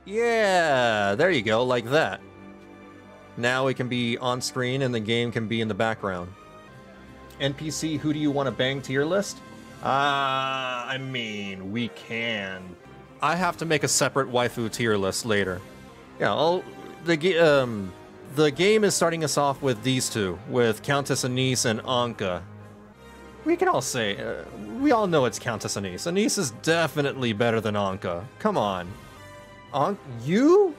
Yeah, there you go, like that. Now it can be on screen and the game can be in the background. NPC, who do you want to bang tier list? I mean, we can. I have to make a separate waifu tier list later. Yeah, the game is starting us off with these two, with Countess Anise and Anka. We can all say, we all know it's Countess Anise. Anise is definitely better than Anka. Come on. You?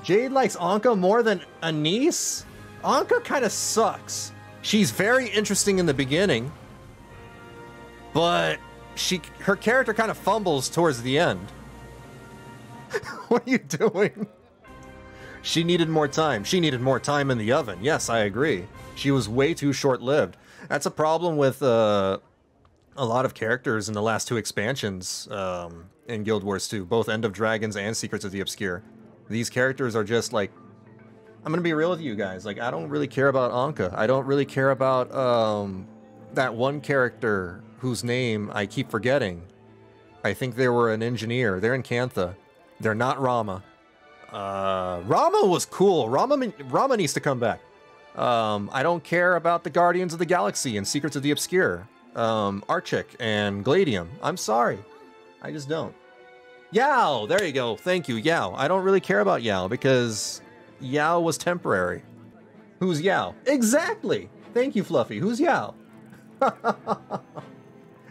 Jade likes Anka more than Anise? Anka kind of sucks. She's very interesting in the beginning, but her character kind of fumbles towards the end. What are you doing? She needed more time. She needed more time in the oven. Yes, I agree. She was way too short-lived. That's a problem with a lot of characters in the last two expansions in Guild Wars 2, both End of Dragons and Secrets of the Obscure. These characters are just like, I'm gonna be real with you guys, like, I don't really care about Anka. I don't really care about that one character whose name I keep forgetting. I think they were an engineer. They're in Cantha. They're not Rama. Rama was cool. Rama needs to come back. I don't care about the Guardians of the Galaxy and Secrets of the Obscure. Archik and Gladium. I'm sorry. I just don't. Yao! There you go. Thank you, Yao. I don't really care about Yao because Yao was temporary. Who's Yao? Exactly! Thank you, Fluffy. Who's Yao?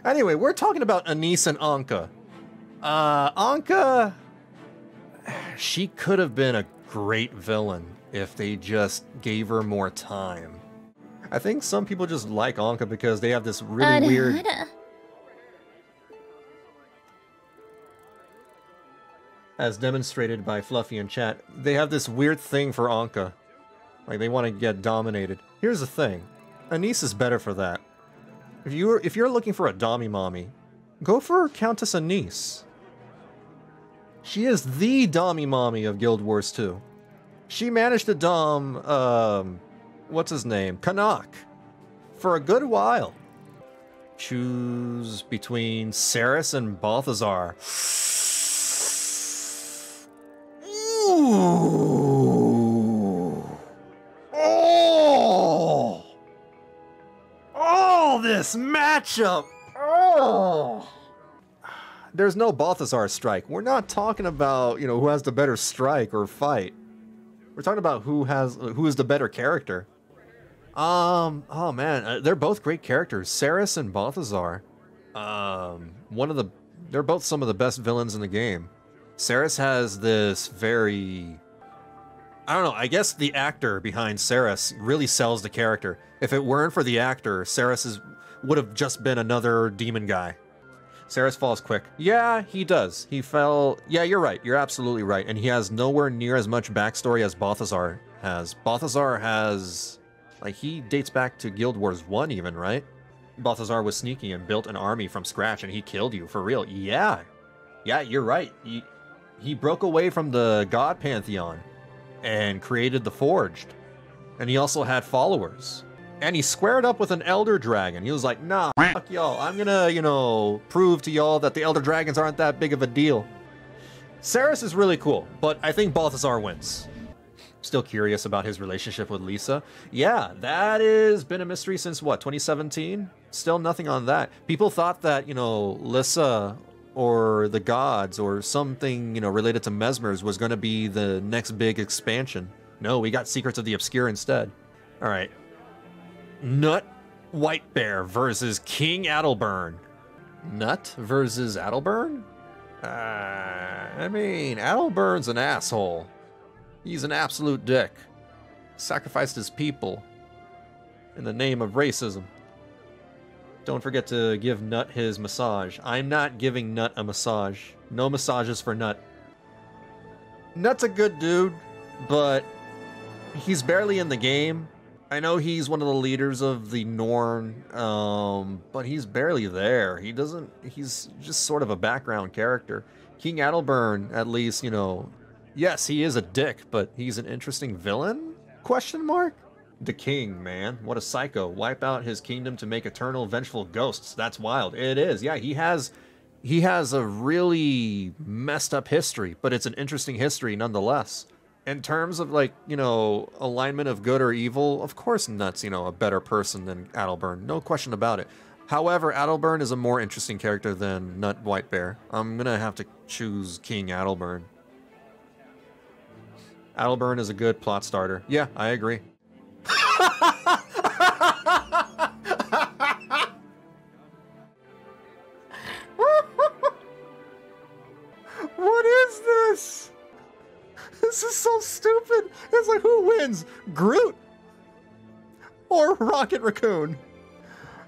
Anyway, we're talking about Anise and Anka. Anka... She could have been a great villain if they just gave her more time. I think some people just like Anka because they have this really weird... As demonstrated by Fluffy in chat, they have this weird thing for Anka. Like, they want to get dominated. Here's the thing. Anise is better for that. If you're looking for a Dami Mommy, go for Countess Anise. She is the Dami Mommy of Guild Wars 2. She managed to dom, what's his name? Kanak. For a good while. Choose between Ceres and Balthazar. Ooh. Oh! Oh, this matchup! Oh! There's no Balthazar strike. We're not talking about, you know, who has the better strike or fight. We're talking about who is the better character. Oh man, they're both great characters. Ceres and Balthazar. They're both some of the best villains in the game. Ceres has this very... I don't know, I guess the actor behind Ceres really sells the character. If it weren't for the actor, Ceres would have just been another demon guy. Ceres falls quick. Yeah, he does. He fell... Yeah, you're right. You're absolutely right. And he has nowhere near as much backstory as Balthazar has. Balthazar has... Like, he dates back to Guild Wars 1 even, right? Balthazar was sneaky and built an army from scratch and he killed you, for real. Yeah. Yeah, you're right. He broke away from the god pantheon and created the Forged. And he also had followers. And he squared up with an Elder Dragon. He was like, nah, fuck y'all. I'm gonna, you know, prove to y'all that the Elder Dragons aren't that big of a deal. Ceres is really cool, but I think Balthazar wins. Still curious about his relationship with Lisa. Yeah, that has been a mystery since, what, 2017? Still nothing on that. People thought that, you know, Lisa or the gods or something, you know, related to Mesmers was going to be the next big expansion. No, we got Secrets of the Obscure instead. All right. Nut Whitebear versus King Adelburn. Nut versus Adelburn? I mean, Adelburn's an asshole. He's an absolute dick. Sacrificed his people in the name of racism. Don't forget to give Nut his massage. I'm not giving Nut a massage. No massages for Nut. Nut's a good dude, but he's barely in the game. I know he's one of the leaders of the Norn, but he's barely there. He's just sort of a background character. King Adelburn, at least, you know, yes, he is a dick, but he's an interesting villain? Question mark? The king, man. What a psycho. Wipe out his kingdom to make eternal vengeful ghosts. That's wild. It is. Yeah, he has a really messed up history, but it's an interesting history nonetheless. In terms of, like, you know, alignment of good or evil, of course Nut's, you know, a better person than Adalburn. No question about it. However, Adalburn is a more interesting character than Nut Whitebear. I'm gonna have to choose King Adalburn. Adalburn is a good plot starter. Yeah, I agree. What is this? This is so stupid. It's like, who wins? Groot or Rocket Raccoon?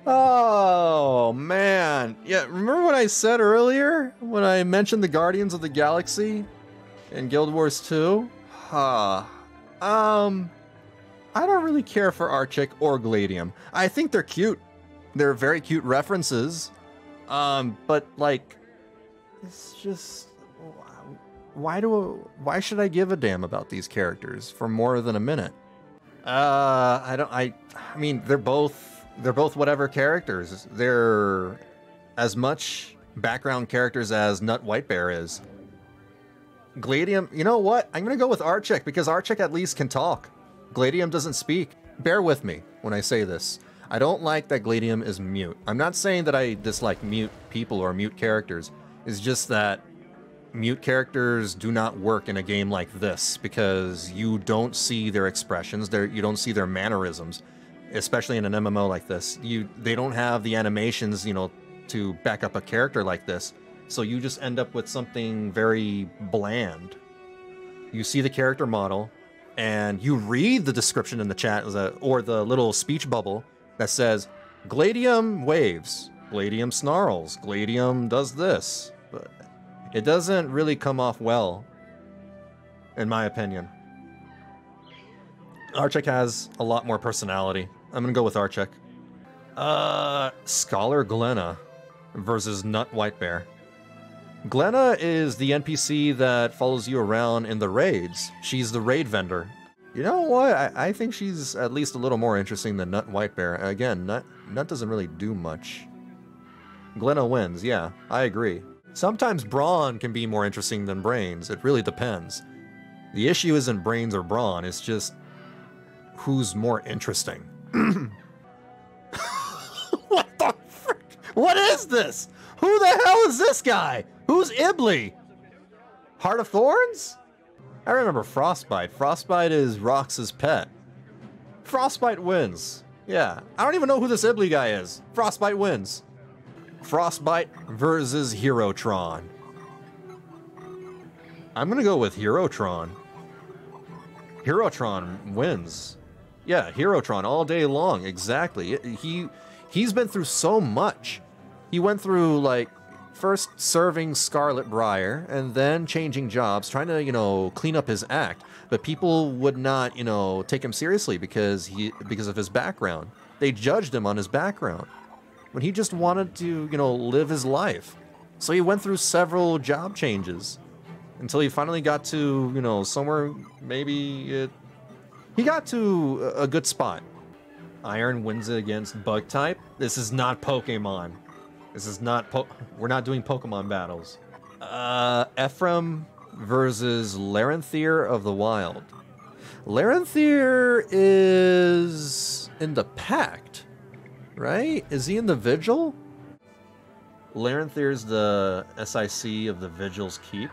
Oh, man. Yeah, remember what I said earlier when I mentioned the Guardians of the Galaxy in Guild Wars 2? I don't really care for Archik or Gladium. I think they're cute. They're very cute references. But like, it's just, why should I give a damn about these characters for more than a minute? I mean, they're both whatever characters. They're as much background characters as Nut Whitebear is. Gladium, you know what? I'm gonna go with Archik because Archik at least can talk. Gladium doesn't speak. Bear with me when I say this. I don't like that Gladium is mute. I'm not saying that I dislike mute people or mute characters. It's just that mute characters do not work in a game like this because you don't see their expressions, you don't see their mannerisms, especially in an MMO like this. They don't have the animations, you know, to back up a character like this. So you just end up with something very bland. You see the character model, and you read the description in the chat, or the little speech bubble that says, Gladium waves, Gladium snarls, Gladium does this. But it doesn't really come off well, in my opinion. Archik has a lot more personality. I'm gonna go with Archik. Scholar Glenna versus Nut Whitebear. Glenna is the NPC that follows you around in the raids. She's the raid vendor. You know what? I think she's at least a little more interesting than Nut Whitebear. Again, Nut doesn't really do much. Glenna wins, yeah, I agree. Sometimes brawn can be more interesting than brains. It really depends. The issue isn't brains or brawn, it's just who's more interesting. What the frick? What is this? Who the hell is this guy? Who's Ibli? Heart of Thorns? I remember Frostbite. Frostbite is Rox's pet. Frostbite wins. Yeah, I don't even know who this Ibli guy is. Frostbite wins. Frostbite versus Herotron. I'm gonna go with Herotron. Herotron wins. Yeah, Herotron all day long, exactly. He's been through so much. He went through, like, first serving Scarlet Briar, and then changing jobs, trying to, you know, clean up his act. But people would not, you know, take him seriously because of his background. They judged him on his background, when he just wanted to, you know, live his life. So he went through several job changes until he finally got to, you know, somewhere, he got to a good spot. Iron wins it against Bug type. This is not Pokemon. This is not we're not doing Pokemon battles. Ephraim versus Larenthier of the Wild. Larenthier is in the Pact, right? Is he in the Vigil? Larenthier's the SIC of the Vigil's Keep.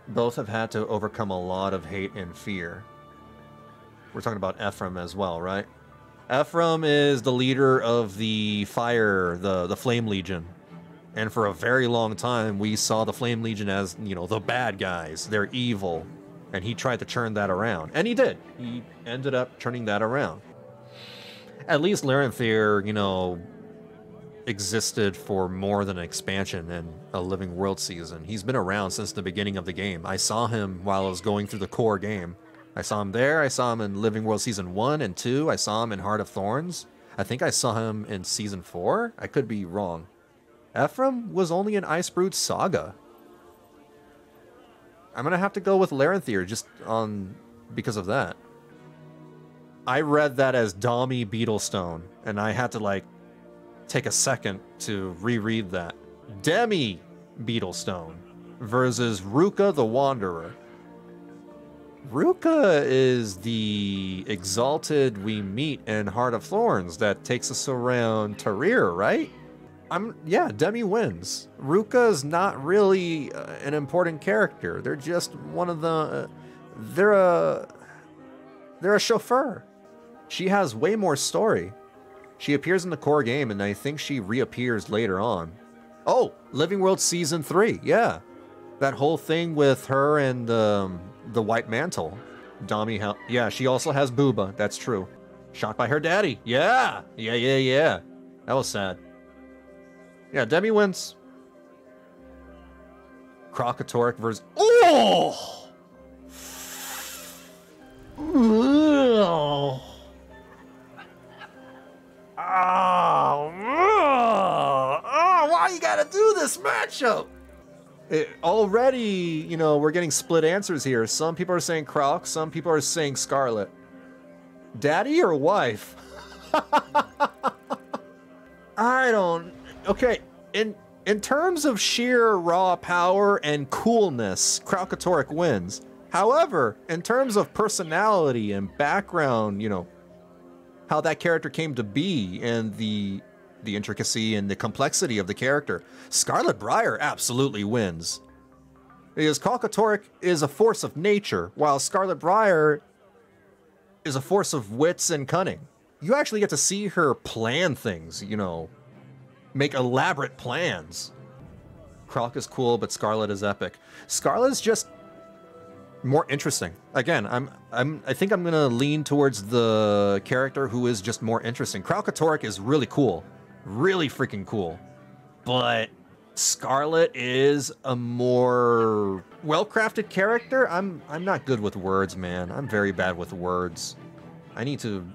Both have had to overcome a lot of hate and fear. We're talking about Ephraim as well, right? Ephraim is the leader of the Fire, the Flame Legion. And for a very long time, we saw the Flame Legion as, you know, the bad guys. They're evil. And he tried to turn that around. And he did. He ended up turning that around. At least Larenthier, you know, existed for more than an expansion and a Living World season. He's been around since the beginning of the game. I saw him while I was going through the core game. I saw him there. I saw him in Living World Season 1 and 2. I saw him in Heart of Thorns. I think I saw him in Season 4. I could be wrong. Ephraim was only in Icebrood Saga. I'm going to have to go with Larenthier just because of that. I read that as Dommy Beetlestone, and I had to like take a second to reread that. Demi Beetlestone versus Ruka the Wanderer. Ruka is the exalted we meet in Heart of Thorns that takes us around Tarir, right? Yeah, Demi wins. Ruka's not really an important character. They're just one of the they're a chauffeur. She has way more story. She appears in the core game, and I think she reappears later on. Oh, Living World Season 3, yeah. That whole thing with her and the White Mantle. Dommy, yeah, she also has Booba, that's true. Shot by her daddy, yeah. That was sad. Yeah, Demi wins. Crocatoric versus... Oh! Oh! Why you gotta do this matchup? Already, you know, we're getting split answers here. Some people are saying Croc, some people are saying Scarlet. Daddy or wife? I don't... Okay, in terms of sheer raw power and coolness, Crocatoric wins. However, in terms of personality and background, you know, how that character came to be and the intricacy and the complexity of the character, Scarlet Briar absolutely wins. Because Crocatoric is a force of nature, while Scarlet Briar is a force of wits and cunning. You actually get to see her plan things, you know, make elaborate plans. Croc is cool, but Scarlet is epic. Scarlet is just more interesting. Again, I think I'm gonna lean towards the character who is just more interesting. Crocatoric is really cool, really freaking cool, but Scarlet is a more well-crafted character. I'm not good with words, man. I'm very bad with words. I need to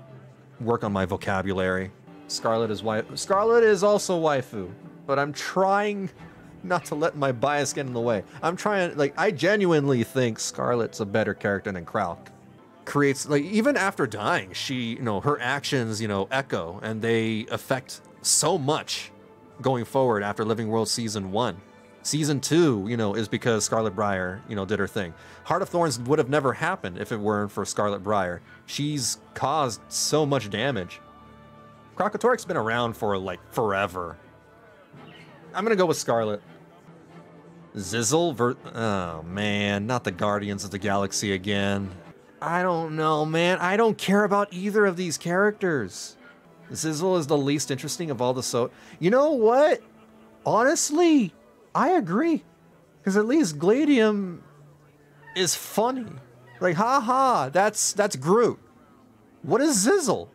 work on my vocabulary. Scarlet is also waifu, but I'm trying not to let my bias get in the way. I'm trying, like, I genuinely think Scarlet's a better character than Croc. Creates, like, even after dying, she, you know, her actions, you know, echo, and they affect so much going forward after Living World Season 1. Season 2, you know, is because Scarlet Briar, you know, did her thing. Heart of Thorns would have never happened if it weren't for Scarlet Briar. She's caused so much damage. Crocatoric's been around for, like, forever. I'm gonna go with Scarlet. Zizzle oh man, not the Guardians of the Galaxy again. I don't know, man. I don't care about either of these characters. Zizzle is the least interesting of all the You know what? Honestly, I agree. Because at least Gladium is funny. Like, haha, that's Groot. What is Zizzle?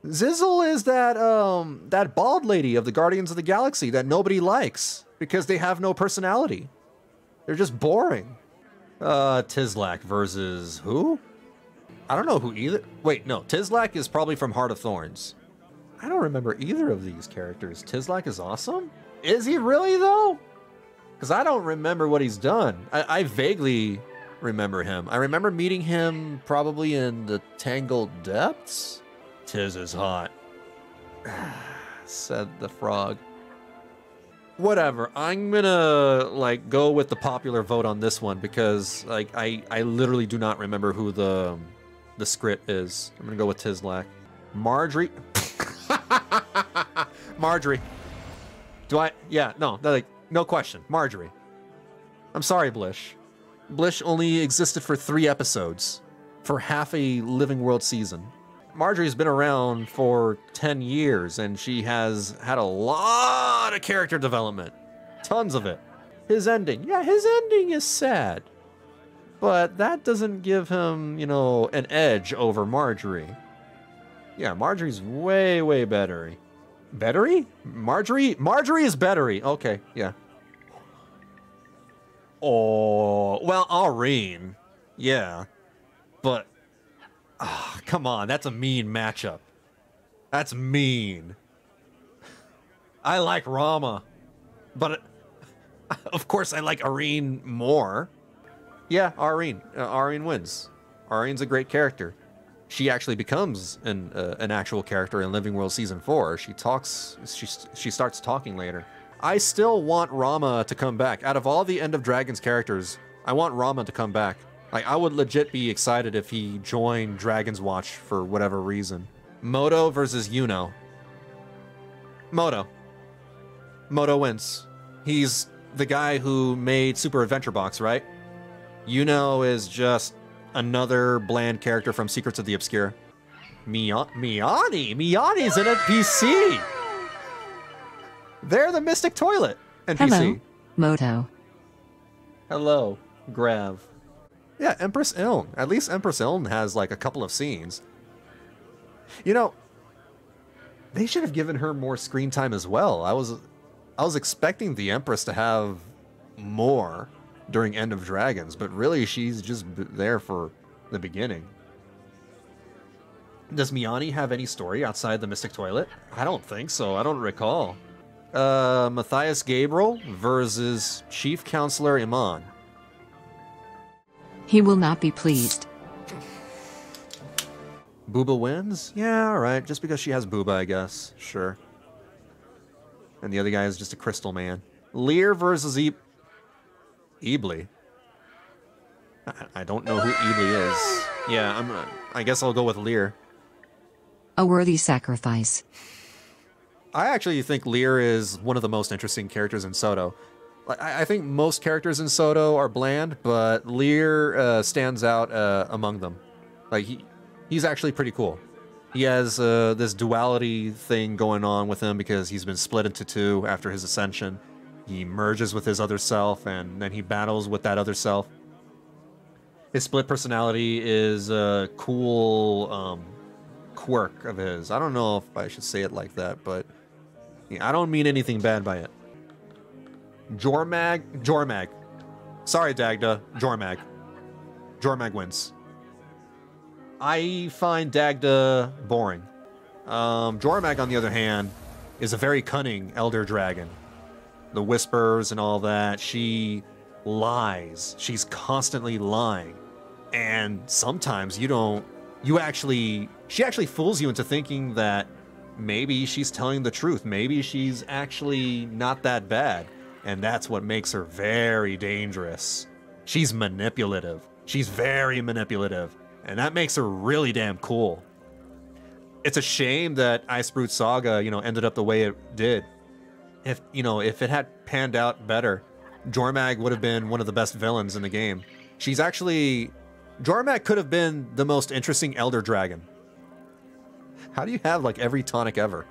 Zizzle is that bald lady of the Guardians of the Galaxy that nobody likes because they have no personality. They're just boring. Tizlak versus who? I don't know who either. Wait, no, Tizlak is probably from Heart of Thorns. I don't remember either of these characters. Tizlak is awesome? Is he really though? Because I don't remember what he's done. I vaguely remember him. I remember meeting him probably in the Tangled Depths. Tiz is hot, said the frog. Whatever, I'm gonna like go with the popular vote on this one because like I literally do not remember who the script is. I'm gonna go with Tizlak. Marjorie. Marjorie. Do I? Yeah, no, like no question. Marjorie. I'm sorry, Blish. Blish only existed for 3 episodes, for half a Living World season. Marjorie's been around for 10 years, and she has had a lot of character development. Tons of it. His ending. Yeah, his ending is sad. But that doesn't give him, you know, an edge over Marjorie. Yeah, Marjorie's way, way better. Bettery? Marjorie is bettery. Okay, yeah. Oh, well, Aurene. Yeah. But... oh, come on, that's a mean matchup. That's mean. I like Rama, but of course I like Aurene more. Yeah, Aurene. Aurene wins. Aurene's a great character. she actually becomes an actual character in Living World Season 4. She talks, she starts talking later. I still want Rama to come back. Out of all the End of Dragons characters, I want Rama to come back. Like, I would legit be excited if he joined Dragon's Watch for whatever reason. Moto versus Yuno. Moto. Moto wins. He's the guy who made Super Adventure Box, right? Yuno is just another bland character from Secrets of the Obscure. Miyani? Miyani's an NPC! They're the Mystic Toilet NPC. Hello, Moto. Hello, Grav. Yeah, Empress Iln. At least Empress Iln has like a couple of scenes. You know, they should have given her more screen time as well. I was expecting the Empress to have more during End of Dragons, but really she's just there for the beginning. Does Miyani have any story outside the Mystic Toilet? I don't think so. I don't recall. Matthias Gabriel versus Chief Counselor Iman. He will not be pleased. Booba wins? Yeah, alright. Just because she has Booba, I guess. Sure. And the other guy is just a crystal man. Lear versus Eebly. I don't know who Eebly is. Yeah, I guess I'll go with Lear. A worthy sacrifice. I actually think Lear is one of the most interesting characters in Soto. I think most characters in Soto are bland, but Lear stands out among them. Like, he's actually pretty cool. He has this duality thing going on with him because he's been split into two after his ascension. He merges with his other self, and then he battles with that other self. His split personality is a cool quirk of his. I don't know if I should say it like that, but yeah, I don't mean anything bad by it. Jormag. Sorry, Dagda. Jormag. Jormag wins. I find Dagda boring. Jormag, on the other hand, is a very cunning elder dragon. The whispers and all that. She lies. She's constantly lying. And sometimes she actually fools you into thinking that maybe she's telling the truth. Maybe she's actually not that bad. And that's what makes her very dangerous. She's manipulative. She's very manipulative. And that makes her really damn cool. It's a shame that Icebrute Saga, ended up the way it did. If it had panned out better, Jormag would have been one of the best villains in the game. Jormag could have been the most interesting Elder Dragon. How do you have, like, every tonic ever?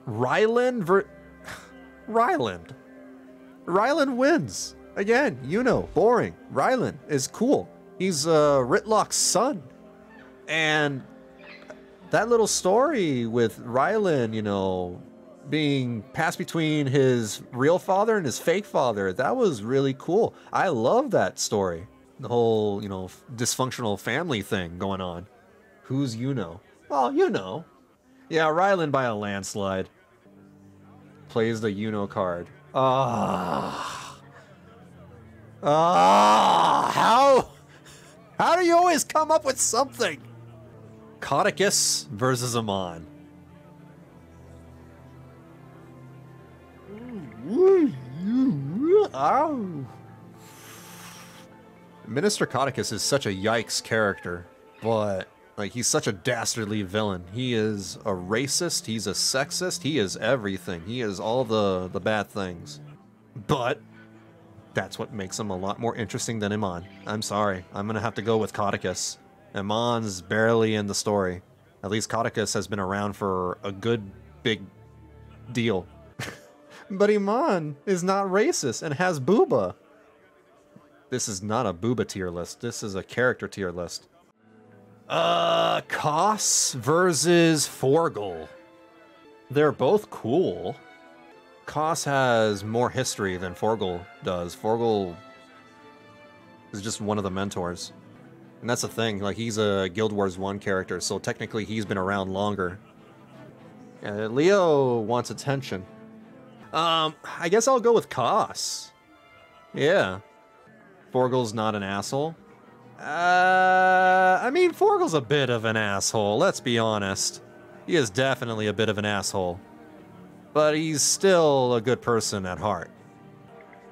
Ryland wins. Again, boring. Ryland is cool. He's Ritlock's son. And that little story with Ryland, being passed between his real father and his fake father, that was really cool. I love that story. The whole, dysfunctional family thing going on. Who's Well, Yeah, Ryland by a landslide. Plays the card. How do you always come up with something? Codicus versus Amon. Minister Codicus is such a yikes character, but he's such a dastardly villain. He is a racist, he's a sexist, he is everything. He is all the bad things. But that's what makes him a lot more interesting than Iman. I'm sorry, I'm gonna have to go with Codicus. Iman's barely in the story. At least Codicus has been around for a good big deal. But Iman is not racist and has Booba. This is not a Booba tier list. This is a character tier list. Koss versus Forgul. They're both cool. Koss has more history than Forgul does. Forgul is just one of the mentors. And that's the thing, he's a Guild Wars 1 character, so technically he's been around longer. Leo wants attention. I guess I'll go with Koss. Yeah. Forgul's not an asshole. I mean, Forgle's a bit of an asshole, let's be honest. He is definitely a bit of an asshole. But he's still a good person at heart.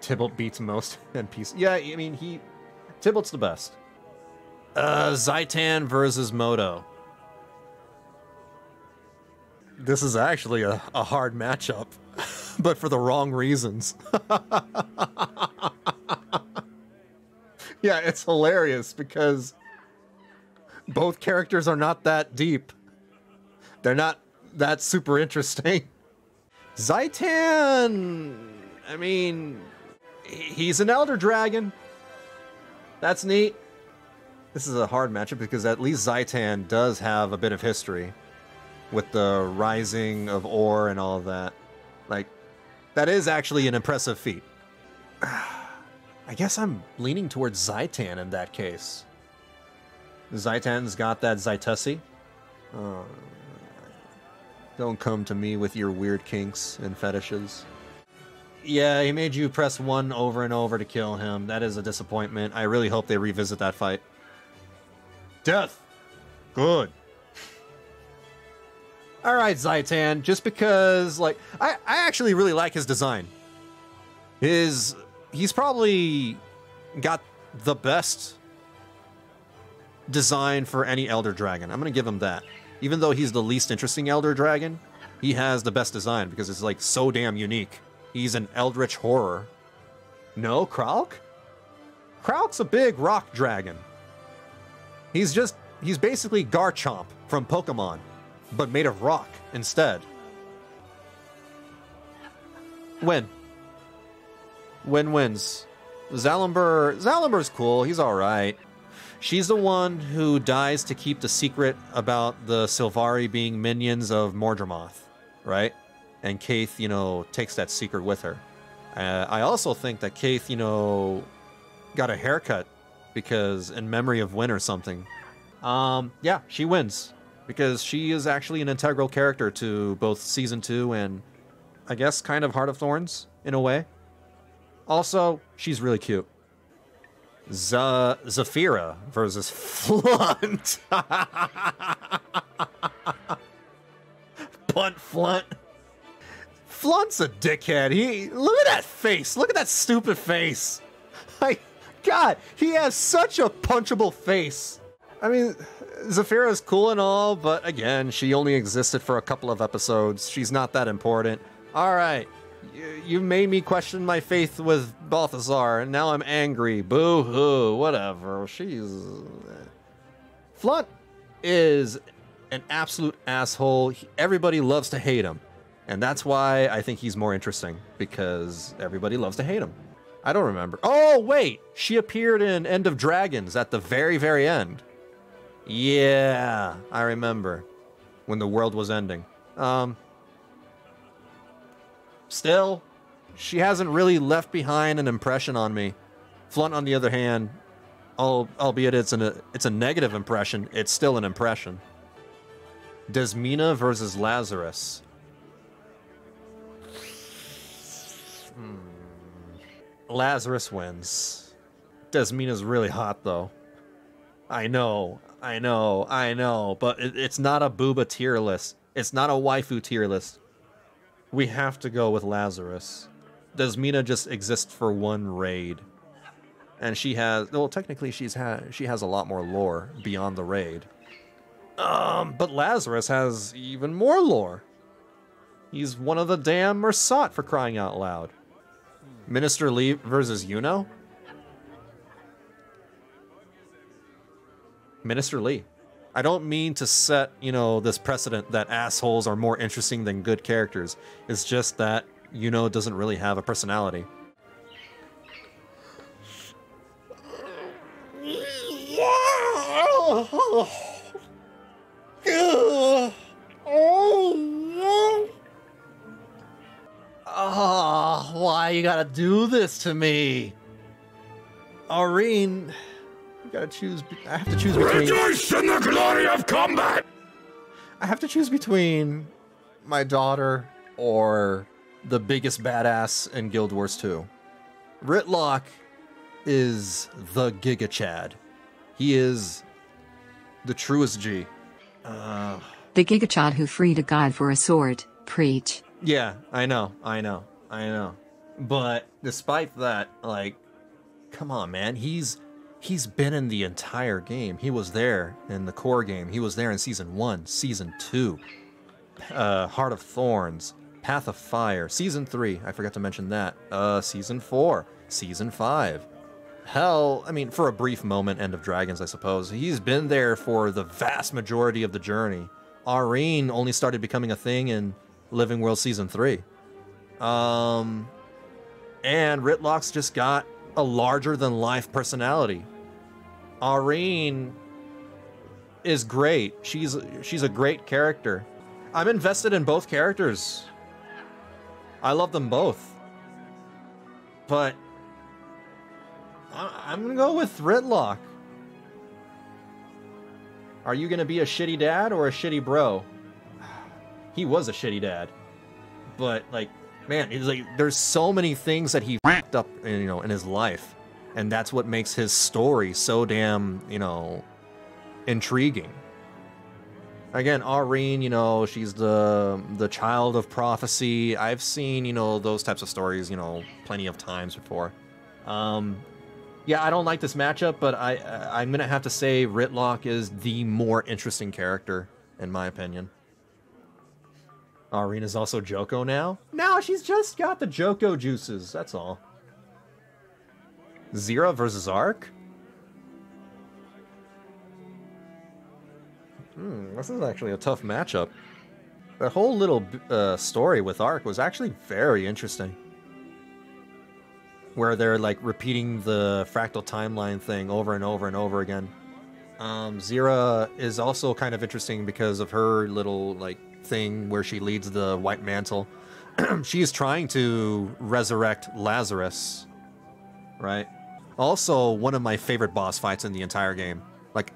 Tybalt beats most NPCs. Yeah, I mean, Tybalt's the best. Zaitan versus Moto. This is actually a hard matchup, but for the wrong reasons. Yeah, it's hilarious because both characters are not that deep. They're not that super interesting. Zaitan, I mean, he's an Elder Dragon. That's neat. This is a hard matchup because at least Zaitan does have a bit of history with the rising of ore and all of that. Like, that is actually an impressive feat. I guess I'm leaning towards Zaitan in that case. Zaitan's got that Zaitussy. Don't come to me with your weird kinks and fetishes. Yeah, he made you press 1 over and over to kill him. That is a disappointment. I really hope they revisit that fight. Death! Good. Alright, Zaitan, just because, like, I actually really like his design. He's probably got the best design for any Elder Dragon. I'm gonna give him that. Even though he's the least interesting Elder Dragon, he has the best design because it's, like, so damn unique. He's an Eldritch Horror. No, Krauk? Krauk's a big rock dragon. He's basically Garchomp from Pokemon, but made of rock instead. Win wins. Zalambur's cool, he's alright. She's the one who dies to keep the secret about the Sylvari being minions of Mordramoth, right? And Kaith, you know, takes that secret with her. I also think that Kaith, you know, got a haircut because in memory of Win or something. Yeah, she wins because she is actually an integral character to both Season 2 and, I guess, kind of Heart of Thorns, in a way. Also, she's really cute. Zafira versus Flunt. Punt Flunt. Flunt's a dickhead. Look at that face. Look at that stupid face. Like, God, he has such a punchable face. I mean, Zafira's cool and all, but again, she only existed for a couple of episodes. She's not that important. All right. You made me question my faith with Balthazar, and now I'm angry. Boo-hoo, whatever. Flunt is an absolute asshole. Everybody loves to hate him. And that's why I think he's more interesting, because everybody loves to hate him. I don't remember. Oh, wait! She appeared in End of Dragons at the very, very end. Yeah, I remember. When the world was ending. Still, she hasn't really left behind an impression on me. Flunt, on the other hand, albeit it's a negative impression, it's still an impression. Desmina versus Lazarus. Lazarus wins. Desmina's really hot, though. I know, but it's not a booba tier list. It's not a waifu tier list. We have to go with Lazarus. Desmina just exists for one raid. And she has... Well, technically she has a lot more lore beyond the raid. But Lazarus has even more lore. He's one of the damn Mersat, for crying out loud. Minister Lee versus Yuno? Minister Lee. I don't mean to set, you know, this precedent that assholes are more interesting than good characters. It's just that Yuno doesn't really have a personality. Oh, why you gotta do this to me? Aurene, you gotta choose. I have to choose between. Rejoice in the glory of combat! I have to choose between my daughter or the biggest badass in Guild Wars 2. Ritlock is the Giga Chad. He is the truest G. The gigachad who freed a god for a sword. Preach. Yeah, I know. But despite that, like, come on, man. He's been in the entire game. He was there in the core game. He was there in Season 1, Season 2, Heart of Thorns, Path of Fire, Season 3, I forgot to mention that, Season 4, Season 5. Hell, I mean, for a brief moment, End of Dragons, I suppose. He's been there for the vast majority of the journey. Aurene only started becoming a thing in Living World Season 3. And Ritlock's just got a larger-than-life personality. Aurene is great. She's a great character. I'm invested in both characters. I love them both. But I'm gonna go with Ritlock. Are you gonna be a shitty dad or a shitty bro? He was a shitty dad. But, like, man, it's like there's so many things that he f***ed up, you know, in his life. And that's what makes his story so damn, you know, intriguing. Again, Aurene, you know, she's the child of prophecy. I've seen, you know, those types of stories, you know, plenty of times before. Yeah, I don't like this matchup, but I'm gonna have to say Ritlock is the more interesting character, in my opinion. Aurene is also Joko now? No, she's just got the Joko juices, that's all. Zira versus Ark? This is actually a tough matchup. The whole little story with Ark was actually very interesting. Where they're, like, repeating the fractal timeline thing over and over and over again. Zira is also kind of interesting because of her little, like, thing where she leads the White Mantle. She is trying to resurrect Lazarus, right? Also, one of my favorite boss fights in the entire game. Like,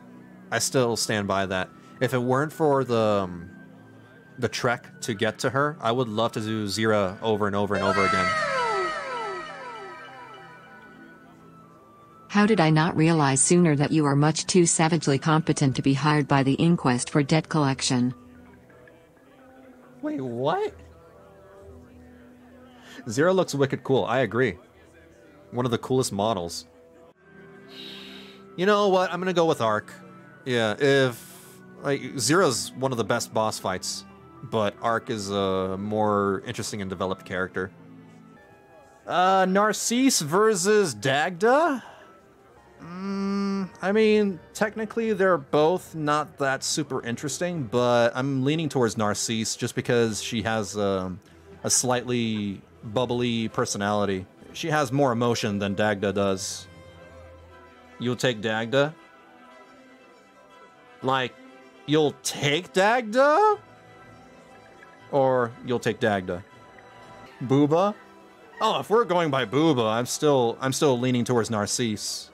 I still stand by that. If it weren't for the trek to get to her, I would love to do Zira over and over and over again. How did I not realize sooner that you are much too savagely competent to be hired by the Inquest for debt collection? Wait, what? Zira looks wicked cool, I agree. One of the coolest models. You know what, I'm gonna go with Ark. Yeah, like, Zira's one of the best boss fights, but Ark is a more interesting and developed character. Narcisse versus Dagda? I mean, technically they're both not that super interesting, but I'm leaning towards Narcisse just because she has a slightly bubbly personality. She has more emotion than Dagda does. You'll take Dagda? Like, you'll take Dagda? Or you'll take Dagda? Booba? Oh, if we're going by Booba, I'm still leaning towards Narcisse.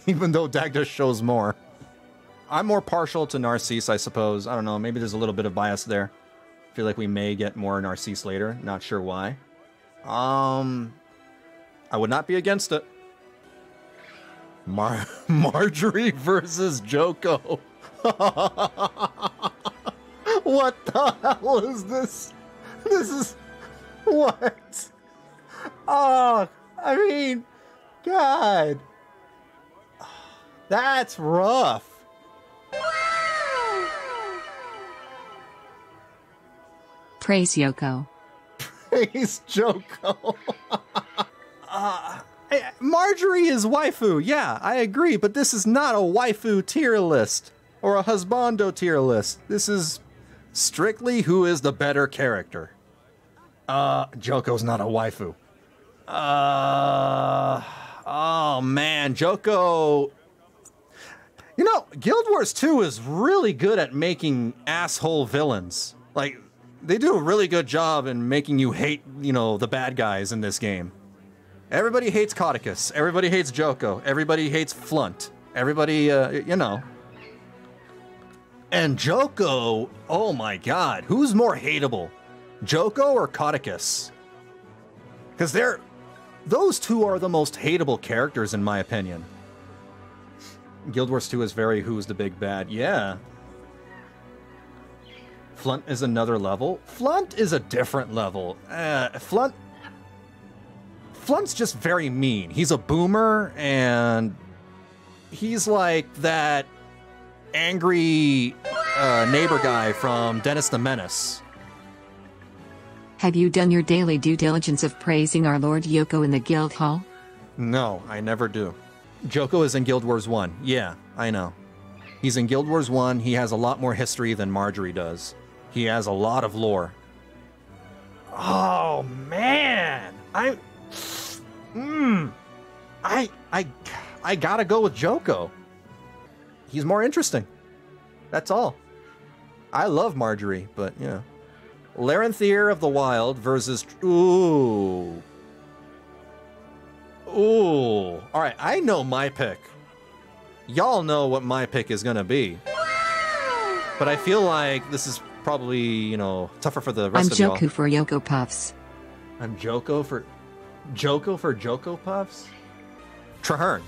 Even though Dagda shows more. I'm more partial to Narcisse, I suppose. I don't know, maybe there's a little bit of bias there. I feel like we may get more Narcisse later, not sure why. I would not be against it. Marjorie versus Joko. What the hell is this? This is... what? Oh, I mean... God. That's rough. Praise Yoko. Praise Joko. Marjorie is waifu, yeah, I agree, but this is not a waifu tier list or a husbando tier list. This is strictly who is the better character. Joko's not a waifu. Oh man, Joko... You know, Guild Wars 2 is really good at making asshole villains. Like, they do a really good job in making you hate, you know, the bad guys in this game. Everybody hates Codicus. Everybody hates Joko. Everybody hates Flunt. Everybody, you know. And Joko, oh my god, who's more hateable? Joko or Codicus? Because they're Those two are the most hateable characters in my opinion. Guild Wars 2 is very who's the big bad. Yeah. Flunt is another level. Flunt is a different level. Flunt's just very mean. He's a boomer, and he's like that angry neighbor guy from Dennis the Menace. Have you done your daily due diligence of praising our Lord Yoko in the guild hall? No, I never do. Joko is in Guild Wars 1. Yeah, I know. He's in Guild Wars 1. He has a lot more history than Marjorie does. He has a lot of lore. Oh, man! I gotta go with Joko. He's more interesting. That's all. I love Marjorie, but, you know. Larenthier of the Wild versus... Ooh. Ooh. Alright, I know my pick. Y'all know what my pick is gonna be. But I feel like this is probably, you know, tougher for the rest of y'all. I'm Joku for Yoko Puffs. I'm Joko for Joko Puffs? Traherne.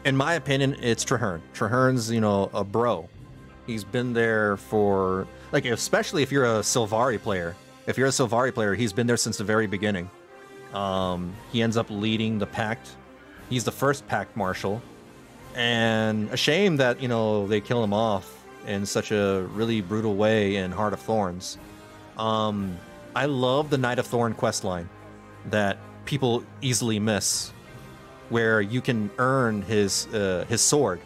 In my opinion, it's Traherne. Traherne's, you know, a bro. He's been there for, like, especially if you're a Sylvari player. If you're a Sylvari player, he's been there since the very beginning. He ends up leading the Pact. He's the first Pact Marshal. And a shame that, you know, they kill him off in such a really brutal way in Heart of Thorns. I love the Knight of Thorn questline that people easily miss, where you can earn his sword.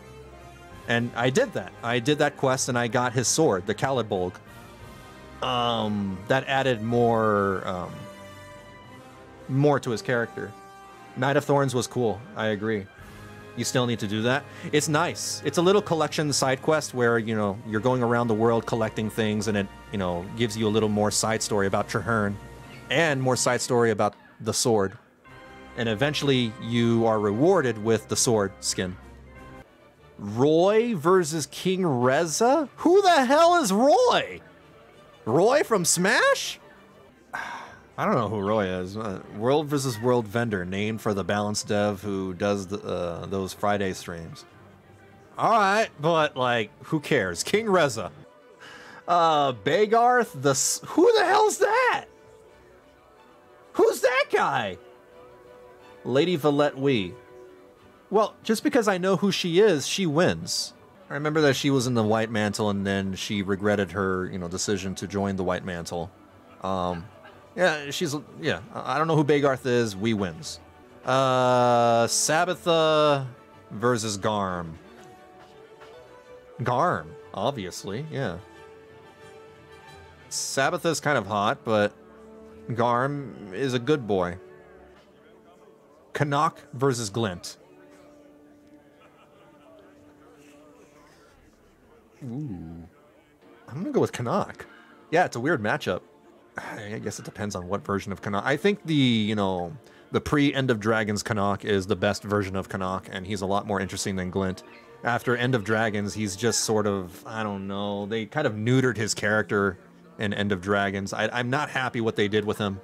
And I did that. I did that quest and I got his sword, the Kalidbolg. That added more to his character. Knight of Thorns was cool. I agree. You still need to do that. It's nice. It's a little collection side quest where, you know, you're going around the world collecting things, and it, you know, gives you a little more side story about Traherne and more side story about the sword. And eventually you are rewarded with the sword skin. Roy versus King Reza? Who the hell is Roy? Roy from Smash? I don't know who Roy is. World versus World vendor, named for the Balance dev who does those Friday streams. All right, but like, who cares? King Reza. Bagarth, who the hell's that? Who's that guy? Lady Valette Wee. Well, just because I know who she is, she wins. I remember that she was in the White Mantle, and then she regretted her, you know, decision to join the White Mantle. Yeah, I don't know who Bagarth is. We wins. Sabitha versus Garm. Garm, obviously, yeah. Sabitha's kind of hot, but Garm is a good boy. Canuck versus Glint. Ooh. I'm gonna go with Canuck. Yeah, it's a weird matchup. I guess it depends on what version of Canuck. I think the pre-End of Dragons Canuck is the best version of Canuck, and he's a lot more interesting than Glint. After End of Dragons, he's just sort of, I don't know, they kind of neutered his character in End of Dragons. I'm not happy what they did with him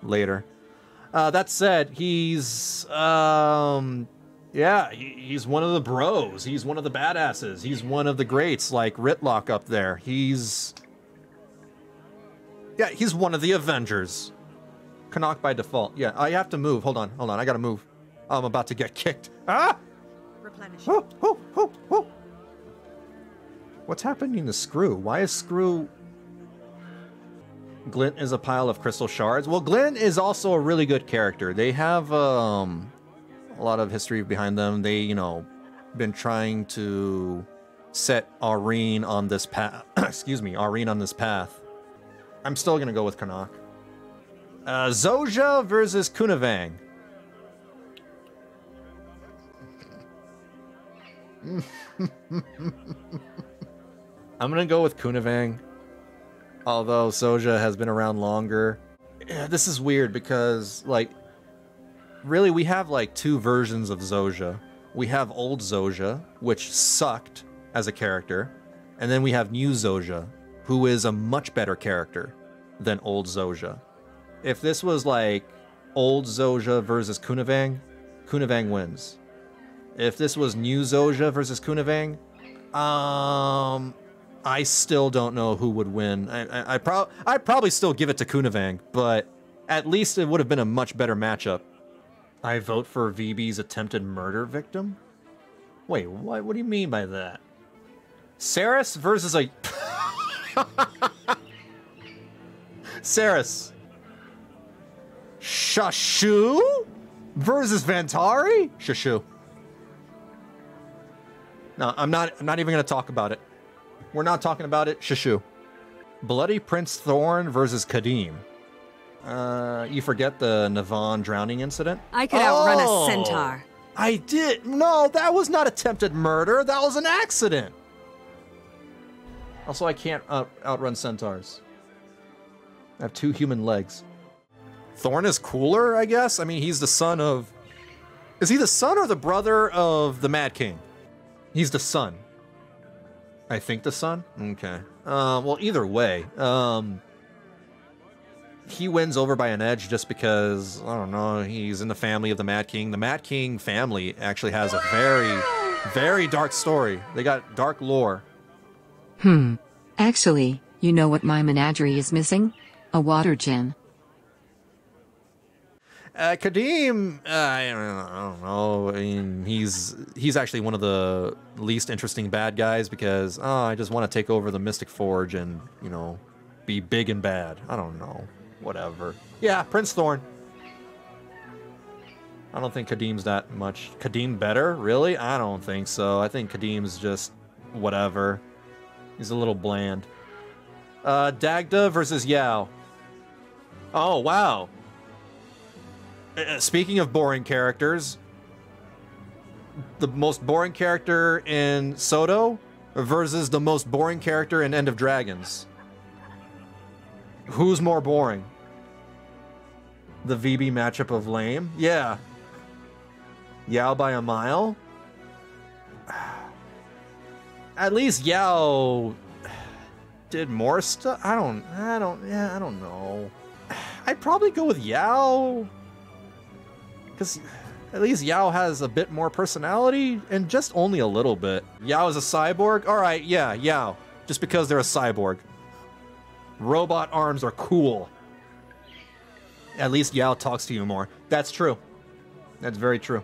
later. That said, he's, yeah, he's one of the bros. He's one of the badasses. He's one of the greats, like Ritlock up there. He's one of the Avengers. Canuck by default. Yeah, I have to move. Hold on, I gotta move. I'm about to get kicked. Ah! Replenish. What's happening to Screw? Why is Screw... Glint is a pile of crystal shards. Well, Glint is also a really good character. They have a lot of history behind them. They, you know, been trying to set Aurene on this path. Excuse me, Aurene on this path. I'm still gonna go with Canuck. Zoja versus Kunavang. I'm gonna go with Kunavang. Although Zoja has been around longer. Yeah, this is weird because, like, really we have like two versions of Zoja. We have old Zoja, which sucked as a character, and then we have new Zoja, who is a much better character than old Zoja. If this was like old Zojja versus Kunavang, Kunavang wins. If this was new Zojja versus Kunavang, I still don't know who would win. I'd probably still give it to Kunavang, but at least it would have been a much better matchup. I vote for VB's attempted murder victim? Wait, what do you mean by that? Saris versus a... Saris. Shashu versus Vantari? Shashu. No, I'm not even going to talk about it. We're not talking about it. Shashu. Bloody Prince Thorn versus Kadim. You forget the Navan drowning incident? I could outrun a centaur. I did. No, that was not attempted murder. That was an accident. Also, I can't outrun centaurs. I have 2 human legs. Thorn is cooler, I guess? I mean, he's the son of... Is he the son or the brother of the Mad King? He's the son. I think the son? Okay. Well, either way. He wins over by an edge just because, I don't know, he's in the family of the Mad King. The Mad King family actually has a very, very dark story. They got dark lore. Actually, you know what my menagerie is missing? A water gin. Kadim, I don't know. I mean, he's actually one of the least interesting bad guys because, I just want to take over the Mystic Forge and, you know, be big and bad. I don't know. Whatever. Yeah, Prince Thorn. I don't think Kadim's that much. Kadim better? Really? I don't think so. I think Kadim's just whatever. He's a little bland. Dagda versus Yao. Oh, wow. Speaking of boring characters, the most boring character in Soto versus the most boring character in End of Dragons. Who's more boring? The VB matchup of lame? Yeah. Yao by a mile? At least Yao did more stuff. I don't know. I'd probably go with Yao. Because at least Yao has a bit more personality, and just only a little bit. Yao is a cyborg? Alright, yeah, Yao. Just because they're a cyborg. Robot arms are cool. At least Yao talks to you more. That's true. That's very true.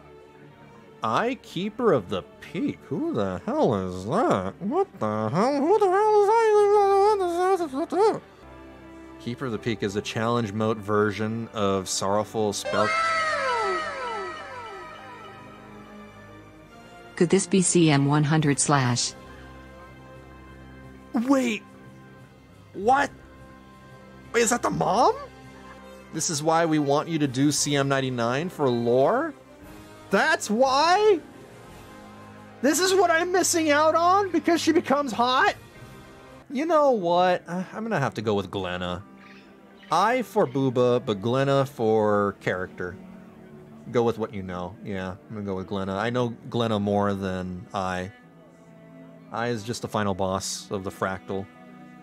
Eye Keeper of the Peak? Who the hell is that? What the hell? Who the hell is that? Keeper of the Peak is a challenge mode version of Sorrowful Spell... Could this be CM100/? Wait. What? Wait, is that the mom? This is why we want you to do CM99 for lore? That's why? This is what I'm missing out on? Because she becomes hot? You know what? I'm gonna have to go with Glenna. I for Booba, but Glenna for character. Go with what you know. Yeah, I'm gonna go with Glenna. I know Glenna more than I. I is just the final boss of the Fractal.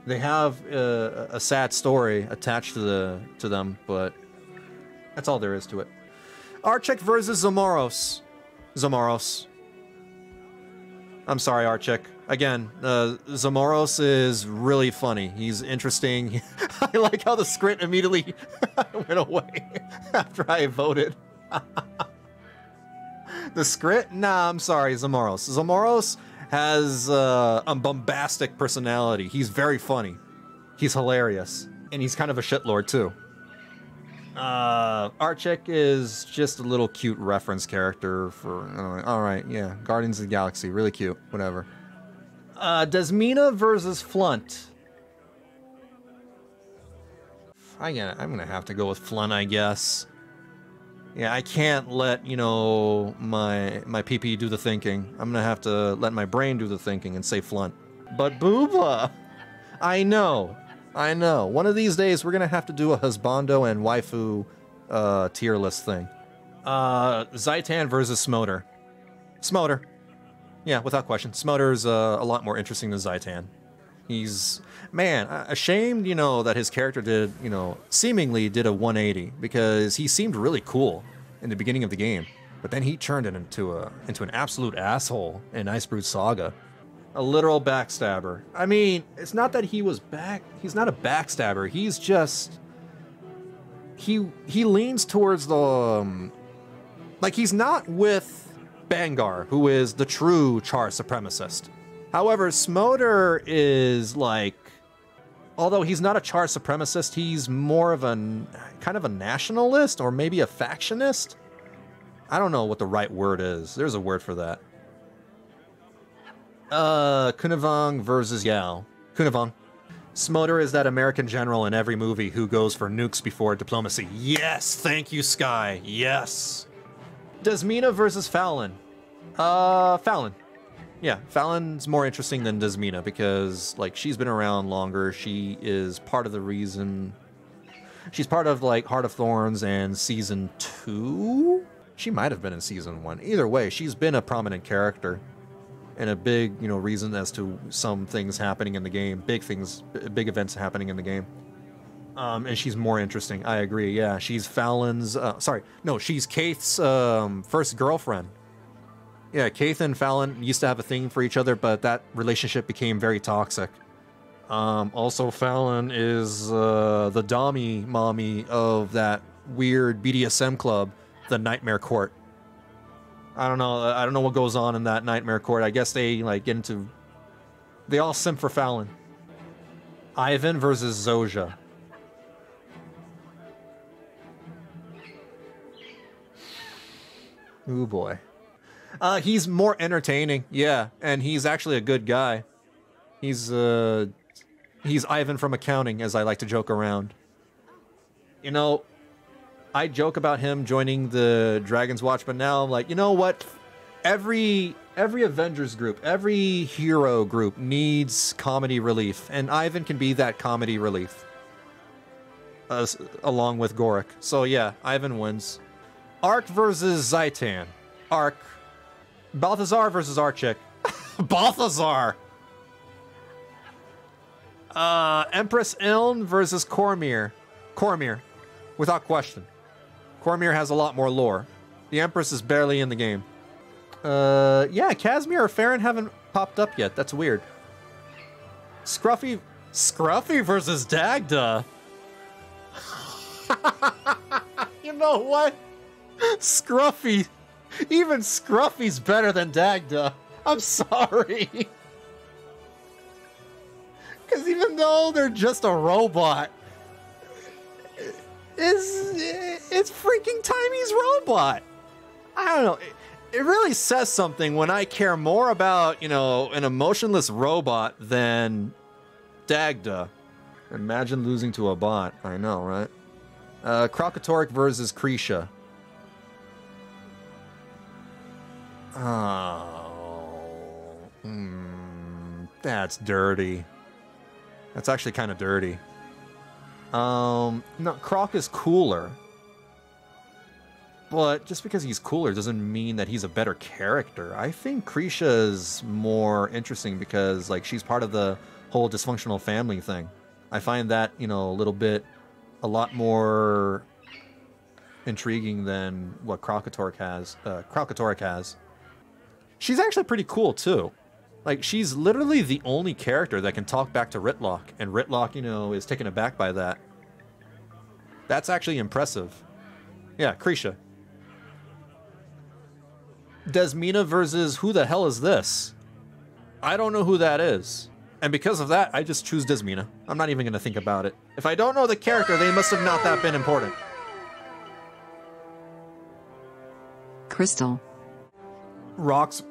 They have a sad story attached to them, but that's all there is to it. Archek versus Zamoros. Zamoros. I'm sorry, Archek. Again, Zamoros is really funny. He's interesting. I like how the script immediately went away after I voted. The script? Nah, I'm sorry, Zamoros. Zamoros has a bombastic personality. He's very funny. He's hilarious. And he's kind of a shitlord, too. Archek is just a little cute reference character for... Alright, yeah. Guardians of the Galaxy. Really cute. Whatever. Desmina versus Flunt. I'm gonna have to go with Flunt, I guess. Yeah, I can't let, you know, my PP do the thinking. I'm gonna have to let my brain do the thinking and say Flunt. But Booba! I know. One of these days, we're gonna have to do a husbando and waifu tier list thing. Zaitan versus Smoter. Smoter. Yeah, without question. Smoter's a lot more interesting than Zaitan. He's... Man, ashamed, you know, that his character did, you know, seemingly did a 180 because he seemed really cool in the beginning of the game, but then he turned it into an absolute asshole in Icebrew Saga. A literal backstabber. I mean, it's not that he was he's not a backstabber. He's just he leans towards the like he's not with Bangar, who is the true Char supremacist. However, Smoder is like, although he's not a Char supremacist, he's more of a kind of a nationalist or maybe a factionist. I don't know what the right word is. There's a word for that. Kunavang versus Yao. Kunavang. Smoder is that American general in every movie who goes for nukes before diplomacy. Yes, thank you, Sky. Yes. Desmina versus Fallon. Fallon. Yeah, Fallon's more interesting than Desmina because, like, she's been around longer. She is part of the reason. She's part of, like, Heart of Thorns and Season 2? She might have been in Season 1. Either way, she's been a prominent character and a big, you know, reason as to some things happening in the game. Big things, big events happening in the game. And she's more interesting. I agree, yeah. She's Fallon's, she's Kaith's first girlfriend. Yeah, Kaith and Fallon used to have a thing for each other, but that relationship became very toxic. Also, Fallon is the Dommy mommy of that weird BDSM club, the Nightmare Court. I don't know what goes on in that Nightmare Court. I guess they like get into. They all simp for Fallon. Ivan versus Zoja. Ooh boy. He's more entertaining, yeah, and he's actually a good guy. He's Ivan from accounting, as I like to joke around. You know, I joke about him joining the Dragon's Watch, but now I'm like, you know what? Every Avengers group, every hero group needs comedy relief, and Ivan can be that comedy relief. Along with Goric. So yeah, Ivan wins. Ark versus Zaitan. Ark. Balthazar versus Archik. Balthazar! Empress Iln versus Cormyr. Cormyr. Without question. Cormyr has a lot more lore. The Empress is barely in the game. Yeah, Casimir or Farron haven't popped up yet. That's weird. Scruffy versus Dagda. You know what? Scruffy. Even Scruffy's better than Dagda. I'm sorry. Because even though they're just a robot, it's freaking Timy's robot. I don't know. It really says something when I care more about, you know, an emotionless robot than Dagda. Imagine losing to a bot. I know, right? Krokatoric versus Krisha. Oh, that's dirty. That's actually kind of dirty. No, Croc is cooler. But just because he's cooler doesn't mean that he's a better character. I think Krisha is more interesting because, like, she's part of the whole dysfunctional family thing. I find that, you know, a lot more intriguing than what Krokatoric has. She's actually pretty cool, too. Like, she's literally the only character that can talk back to Ritlock, and Ritlock, you know, is taken aback by that. That's actually impressive. Yeah, Krisha. Desmina versus who the hell is this? I don't know who that is. And because of that, I just choose Desmina. I'm not even going to think about it. If I don't know the character, they must have not that been important. Crystal. Rox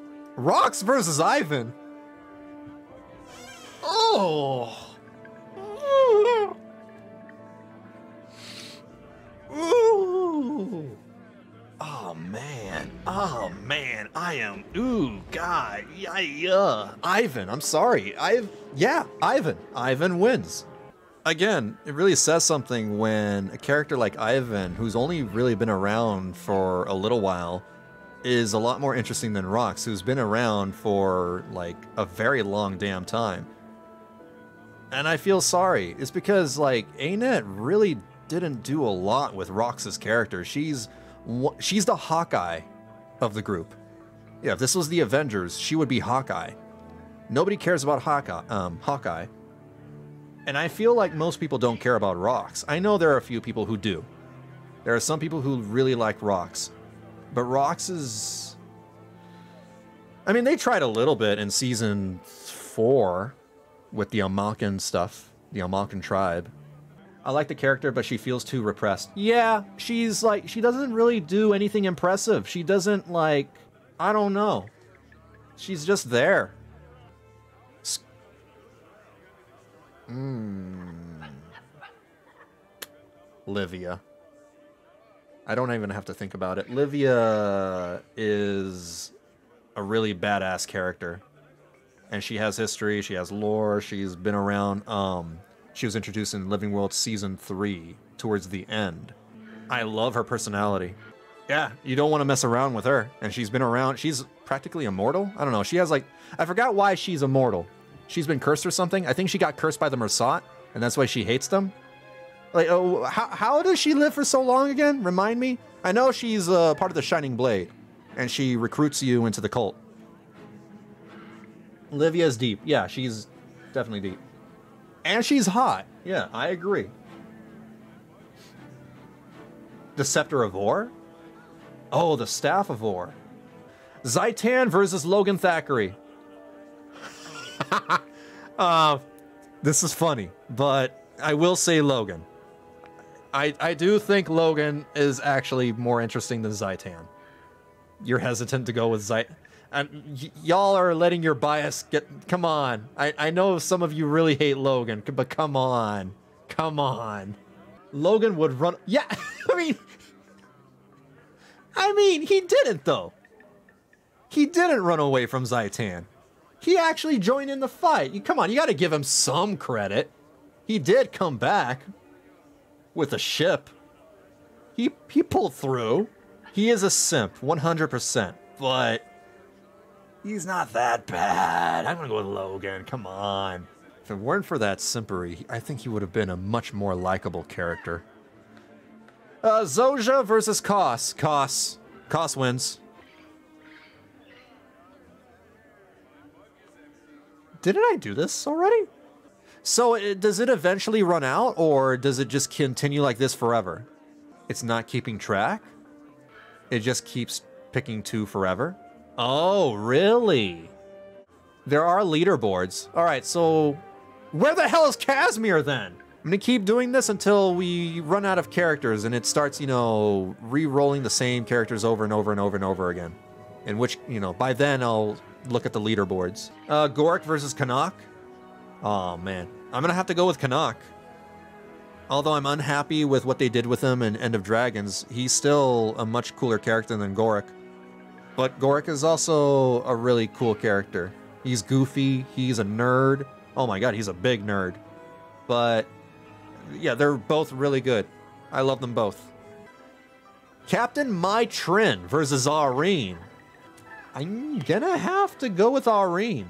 versus Ivan. Oh. Ooh. Oh man, I am, God, yeah. Ivan, I'm sorry. Ivan wins. Again, it really says something when a character like Ivan, who's only really been around for a little while, is a lot more interesting than Rox, who's been around for, like, a very long damn time. And I feel sorry. It's because, like, A-Net really didn't do a lot with Rox's character. She's the Hawkeye of the group. Yeah, if this was the Avengers, she would be Hawkeye. Nobody cares about Hawkeye. And I feel like most people don't care about Rox. I know there are a few people who do. There are some people who really like Rox. But Rox is... I mean, they tried a little bit in Season 4 with the Amalkan stuff. The Amalkan tribe. I like the character, but she feels too repressed. Yeah, she's like... She doesn't really do anything impressive. She doesn't, like... I don't know. She's just there. Livia. I don't even have to think about it. Livia is a really badass character. And she has history, she has lore, she's been around. She was introduced in Living World Season 3 towards the end. I love her personality. Yeah, you don't want to mess around with her. And she's been around, she's practically immortal? I don't know, she has like, I forgot why she's immortal. She's been cursed or something? I think she got cursed by the Mersat, and that's why she hates them. Like, oh, how does she live for so long again? Remind me? I know she's part of the Shining Blade, and she recruits you into the cult. Livia's deep. Yeah, she's definitely deep. And she's hot. Yeah, I agree. The Scepter of Or? Oh, the Staff of Or. Zaitan versus Logan Thackeray. This is funny, but I will say Logan. I do think Logan is actually more interesting than Zaitan. You're hesitant to go with Zaitan. Y'all are letting your bias get... Come on. I know some of you really hate Logan, but come on. Come on. Logan would run... Yeah, I mean, he didn't, though. He didn't run away from Zaitan. He actually joined in the fight. Come on, you gotta give him some credit. He did come back with a ship. He pulled through. He is a simp, 100%. But he's not that bad. I'm gonna go with Logan, come on. If it weren't for that simpery, I think he would have been a much more likable character. Zoja versus Kos. Kos wins. Didn't I do this already? So does it eventually run out, or does it just continue like this forever? It's not keeping track? It just keeps picking 2 forever? Oh, really? There are leaderboards. All right, so where the hell is Casimir then? I'm gonna keep doing this until we run out of characters and it starts, you know, re-rolling the same characters over and over and over and over again. In which, you know, by then I'll look at the leaderboards. Gorik versus Canuck. Oh, man. I'm gonna have to go with Canuck. Although I'm unhappy with what they did with him in End of Dragons, he's still a much cooler character than Gorik. But Gorik is also a really cool character. He's goofy, he's a nerd. Oh my god, he's a big nerd. But yeah, they're both really good. I love them both. Captain Mai Trin versus Aurene. I'm gonna have to go with Aurene.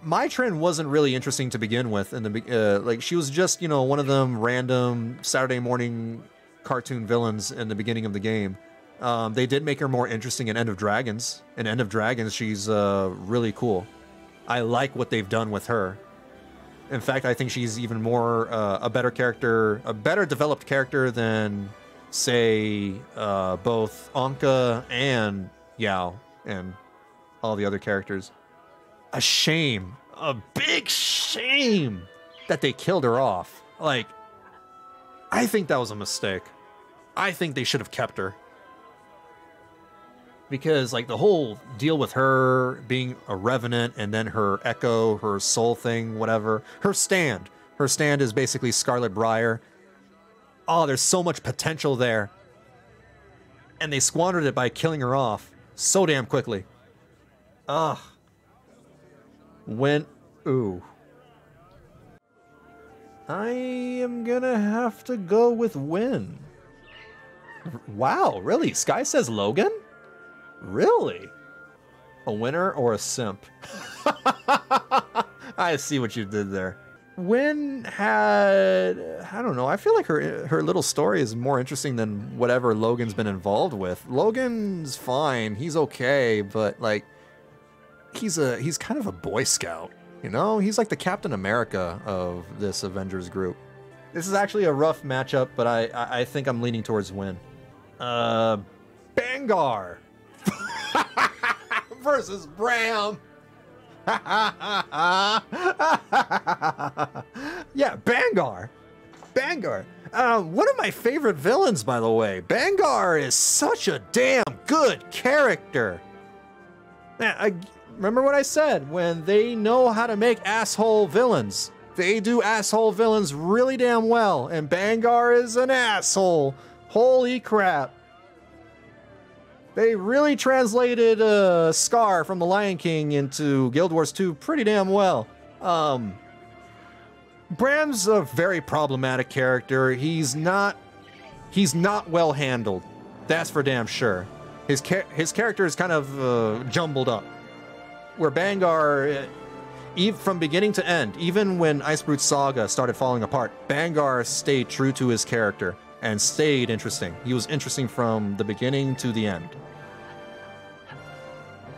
Mai Trin wasn't really interesting to begin with. In the like, she was just, you know, one of them random Saturday morning cartoon villains in the beginning of the game. They did make her more interesting in End of Dragons. In End of Dragons, she's really cool. I like what they've done with her. In fact, I think she's even more a better character, a better developed character than, say, both Anka and Yao and all the other characters. A shame, a big shame that they killed her off. Like, I think that was a mistake. I think they should have kept her. Because, like, the whole deal with her being a revenant and then her echo, her soul thing, whatever. Her stand. Her stand is basically Scarlet Briar. Oh, there's so much potential there. And they squandered it by killing her off so damn quickly. Ugh. Ooh. I am gonna have to go with Win. Wow, really? Sky says Logan? Really? A winner or a simp? I see what you did there. Wynn had, I don't know, I feel like her little story is more interesting than whatever Logan's been involved with. Logan's fine, he's okay, but like he's kind of a Boy Scout, you know? He's like the Captain America of this Avengers group. This is actually a rough matchup, but I think I'm leaning towards Wynn. Bangar versus Bram. Yeah, Bangar. Bangar. One of my favorite villains, by the way. Bangar is such a damn good character. Remember what I said, when they know how to make asshole villains. They do asshole villains really damn well, and Bangar is an asshole. Holy crap. They really translated Scar from The Lion King into Guild Wars 2 pretty damn well. Bram's a very problematic character. He's not well handled. That's for damn sure. His character is kind of jumbled up. Where Bangar, from beginning to end, even when Icebrute Saga started falling apart, Bangar stayed true to his character and stayed interesting. He was interesting from the beginning to the end.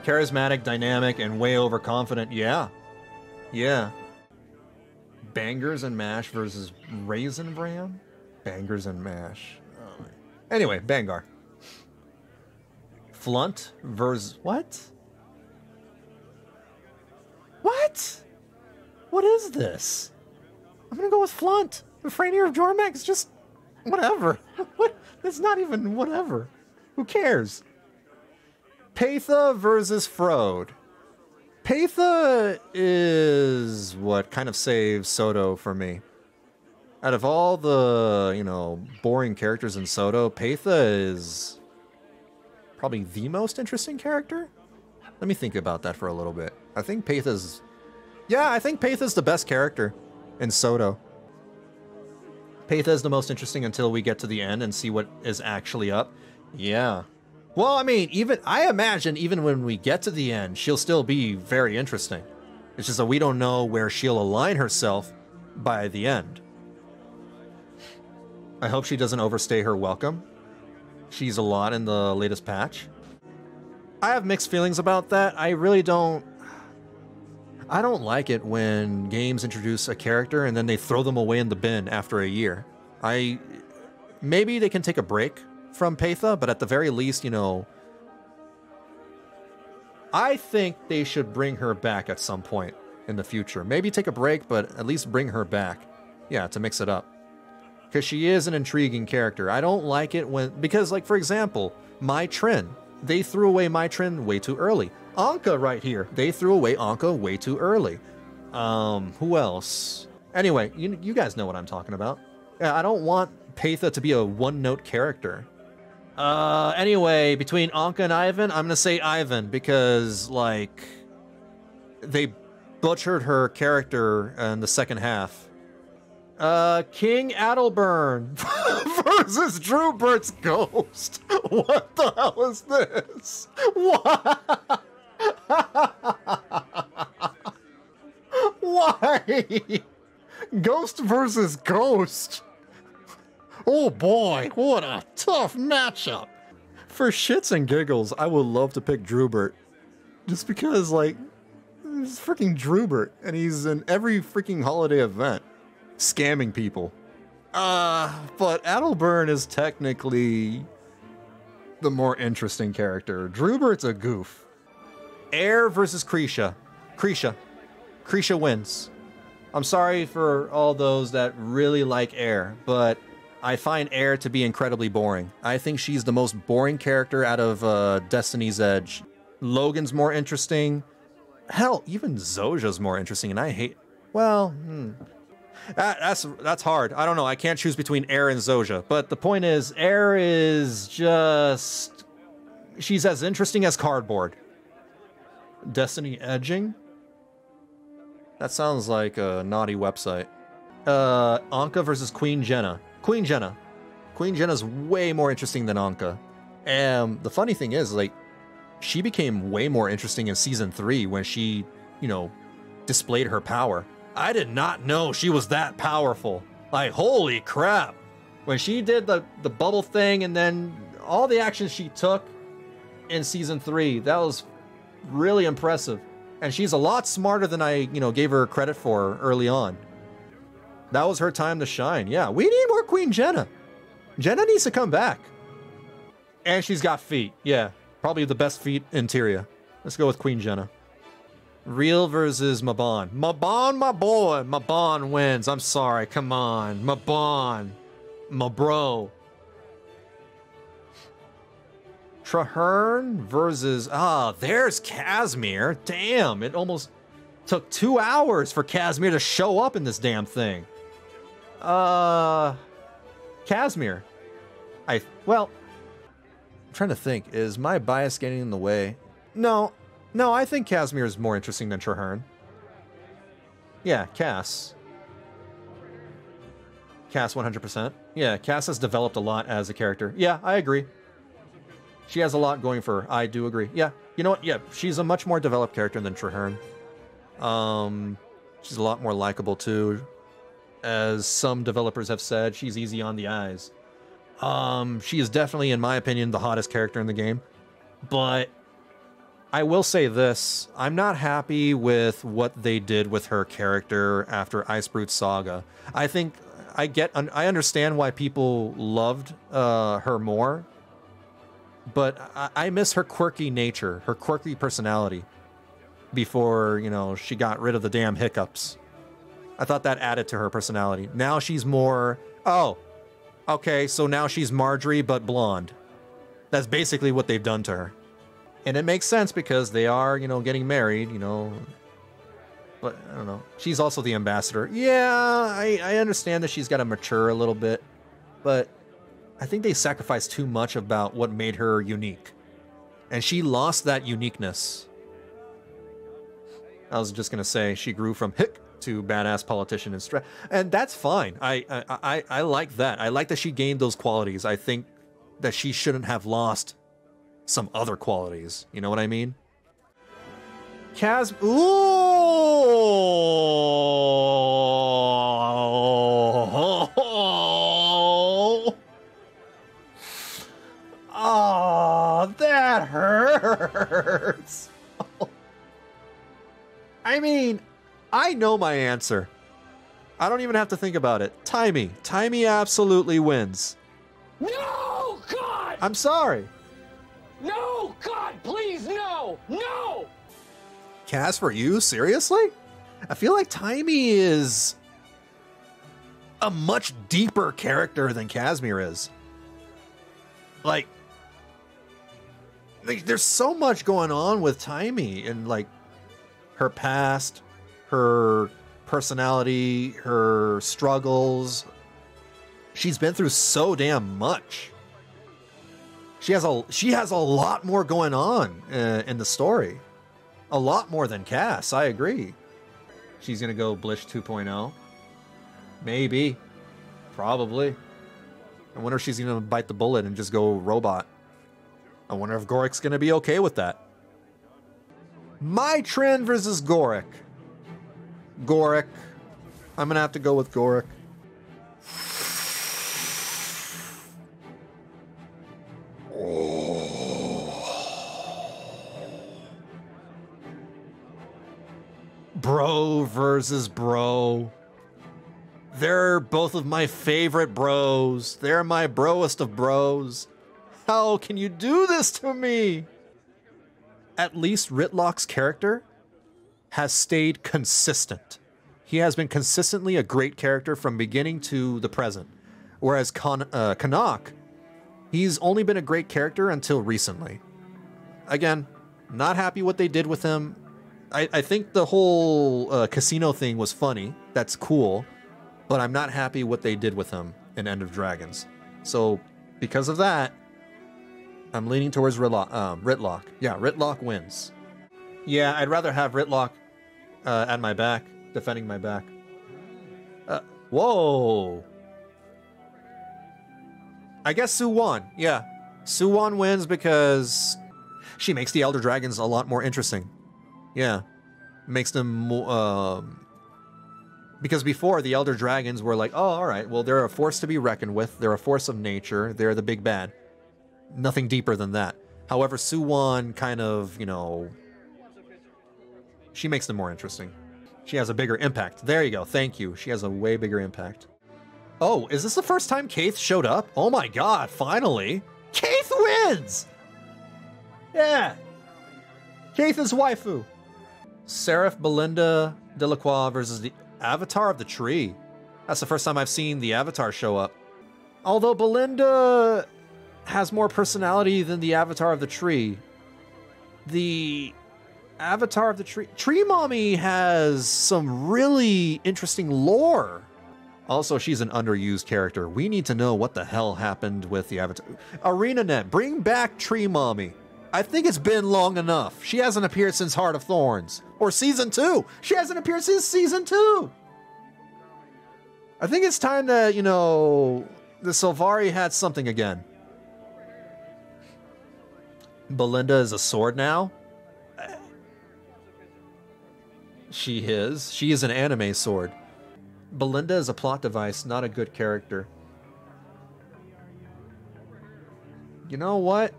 Charismatic, dynamic, and way overconfident. Yeah. Yeah. Bangers and Mash versus Raisin Bram? Bangers and Mash. Oh. Anyway, Bangar. Flunt versus... What? What? What is this? I'm gonna go with Flunt. Franier of Jormax is just... whatever. What? It's not even whatever. Who cares? Patha versus Frode. Patha is what kind of saves Soto for me. Out of all the, you know, boring characters in Soto, Patha is probably the most interesting character. Let me think about that for a little bit. I think Patha's... yeah, I think Patha's the best character in Soto. Patha is the most interesting until we get to the end and see what is actually up. Yeah. Well, I mean, I imagine even when we get to the end, she'll still be very interesting. It's just that we don't know where she'll align herself by the end. I hope she doesn't overstay her welcome. She's a lot in the latest patch. I have mixed feelings about that. I don't like it when games introduce a character and then they throw them away in the bin after a year. Maybe they can take a break from Patha, but at the very least, you know, I think they should bring her back at some point in the future. Maybe take a break, but at least bring her back. Yeah, to mix it up. Because she is an intriguing character. I don't like it because, like, for example, Mai Trin. They threw away Mai Trin way too early. Anka right here. They threw away Anka way too early. Who else? Anyway, you guys know what I'm talking about. Yeah, I don't want Patha to be a one-note character. Anyway, between Anka and Ivan, I'm gonna say Ivan because, like, they butchered her character in the second half. King Adelburn versus Drewbert's ghost. What the hell is this? What? Why? Ghost versus ghost. Oh boy, what a tough matchup. For shits and giggles, I would love to pick Drewbert. Just because, like, it's freaking Drewbert, and he's in every freaking holiday event, scamming people. But Adelburn is technically the more interesting character. Drewbert's a goof. Air versus Krisha. Krisha wins. I'm sorry for all those that really like Air, but I find Air to be incredibly boring. I think she's the most boring character out of Destiny's Edge. Logan's more interesting. Hell, even Zoja's more interesting, and I hate... Well, that's hard. I don't know. I can't choose between Air and Zoja. But the point is, Air is just... she's as interesting as cardboard. Destiny Edging? That sounds like a naughty website. Anka versus Queen Jenna. Queen Jenna's way more interesting than Anka. And the funny thing is, like, she became way more interesting in Season 3 when she, you know, displayed her power. I did not know she was that powerful. Like, holy crap. When she did the bubble thing and then all the actions she took in season 3, that was really impressive. And she's a lot smarter than I, gave her credit for early on. That was her time to shine. Yeah, we need more Queen Jenna. Jenna needs to come back. And she's got feet. Yeah, probably the best feet in Tyria. Let's go with Queen Jenna. Real versus Mabon. Mabon, my boy. Mabon wins. I'm sorry. Come on. Mabon. My bro. Traherne versus... there's Casimir. Damn, it almost took 2 hours for Casimir to show up in this damn thing. Casimir. Well, I'm trying to think. Is my bias getting in the way? No, I think Casimir is more interesting than Traherne. Yeah, Cass 100%. Yeah, Cass has developed a lot as a character. Yeah, I agree. She has a lot going for her. I do agree. Yeah, you know what? Yeah, she's a much more developed character than Traherne. She's a lot more likable too. As some developers have said, she's easy on the eyes. She is definitely, in my opinion, the hottest character in the game. But I will say this, I'm not happy with what they did with her character after Icebrute Saga. I think I understand why people loved her more, but I miss her quirky nature, her quirky personality before, she got rid of the damn hiccups. I thought that added to her personality. Now she's more, okay, so now she's Marjorie but blonde. That's basically what they've done to her. And it makes sense because they are, getting married, But, I don't know. She's also the ambassador. Yeah, I understand that she's got to mature a little bit. But I think they sacrificed too much about what made her unique. And she lost that uniqueness. I was just going to say, she grew from hick to badass politician and that's fine. I like that. I like that she gained those qualities. I think that she shouldn't have lost some other qualities. You know what I mean? Ooh! Oh, that hurts. I mean, I know my answer. I don't even have to think about it. Taimi. Taimi absolutely wins. No, God! I'm sorry. No, God, please, no! No! Cass, for you? Seriously? I feel like Taimi is a much deeper character than Casimir is. Like, there's so much going on with Taimi and, like, her past, her personality, her struggles. She's been through so damn much. She has a lot more going on in the story. A lot more than Cass, I agree. She's going to go Blish 2.0. Maybe. Probably. I wonder if she's going to bite the bullet and just go robot. I wonder if Gorik's going to be okay with that. Mytrin versus Gorik. Gorik. I'm going to have to go with Gorik. Bro versus bro. They're both of my favorite bros. They're my broest of bros. How can you do this to me? At least Ritlock's character has stayed consistent. He has been consistently a great character from beginning to the present. Whereas Canuck, he's only been a great character until recently. Again, not happy what they did with him. I think the whole casino thing was funny. That's cool. But I'm not happy what they did with him in End of Dragons. So, because of that, I'm leaning towards Ritlock. Yeah, Ritlock wins. Yeah, I'd rather have Ritlock at my back, defending my back. Whoa! I guess Su won. Yeah, Su won wins because she makes the Elder Dragons a lot more interesting. Yeah, makes them more, Because before, the Elder Dragons were like, oh, all right, well, they're a force to be reckoned with. They're a force of nature. They're the big bad. Nothing deeper than that. However, Suwon kind of, you know, she makes them more interesting. She has a bigger impact. There you go. Thank you. She has a way bigger impact. Oh, is this the first time Kaith showed up? Oh my god, finally. Kaith wins! Yeah. Kaith is waifu. Seraph Belinda Delacroix versus the Avatar of the Tree. That's the first time I've seen the Avatar show up. Although Belinda has more personality than the Avatar of the Tree, the Avatar of the Tree Mommy has some really interesting lore. Also, she's an underused character. We need to know what the hell happened with the Avatar. ArenaNet, bring back Tree Mommy. I think it's been long enough. She hasn't appeared since Heart of Thorns. Or Season 2. She hasn't appeared since Season 2. I think it's time that, you know, the Sylvari had something again. Belinda is a sword now? She is. She is an anime sword. Belinda is a plot device, not a good character. You know what?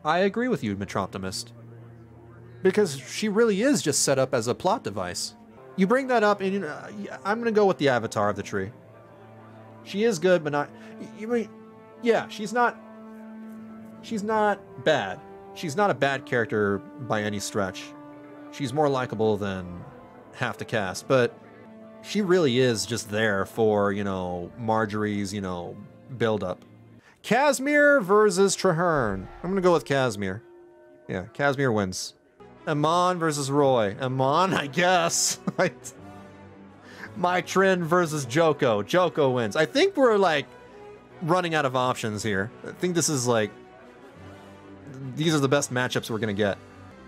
I agree with you, Metroptimist. Because she really is just set up as a plot device. You bring that up, and I'm going to go with the Avatar of the Tree. She is good, but not... yeah, she's not bad. She's not a bad character by any stretch. She's more likable than half the cast, but she really is just there for, you know, Marjorie's, you know, build-up. Casimir versus Traherne. I'm gonna go with Casimir. Yeah, Casimir wins. Amon versus Roy. Amon, I guess. My Trin versus Joko. Joko wins. I think we're, like, running out of options here. I think this is, like... these are the best matchups we're gonna get.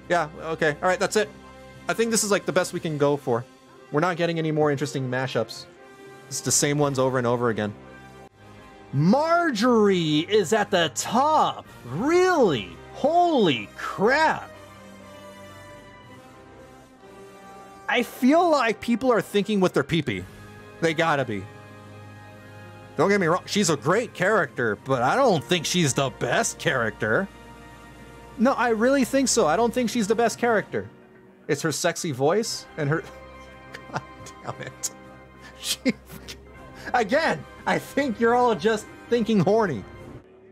Yeah, okay. All right, that's it. I think this is, like, the best we can go for. We're not getting any more interesting mashups. It's the same ones over and over again. Marjorie is at the top. Really? Holy crap. I feel like people are thinking with their pee-pee. They gotta be. Don't get me wrong. She's a great character, but I don't think she's the best character. No, I really think so. I don't think she's the best character. It's her sexy voice and her... God damn it. Again, I think you're all just thinking horny.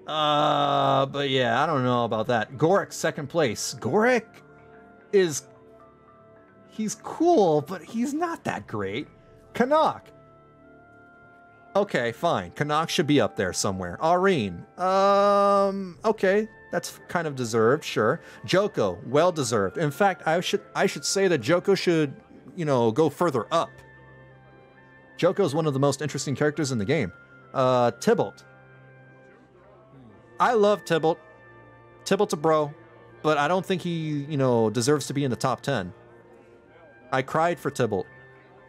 But yeah, I don't know about that. Gorik, second place. Gorik is... he's cool, but he's not that great. Canuck. Okay, fine. Canuck should be up there somewhere. Aurene. Okay. That's kind of deserved, sure. Joko, well deserved. In fact, I should say that Joko should, you know, go further up. Joko is one of the most interesting characters in the game. Tybalt. I love Tybalt. Tybalt's a bro, but I don't think he, you know, deserves to be in the top 10. I cried for Tybalt.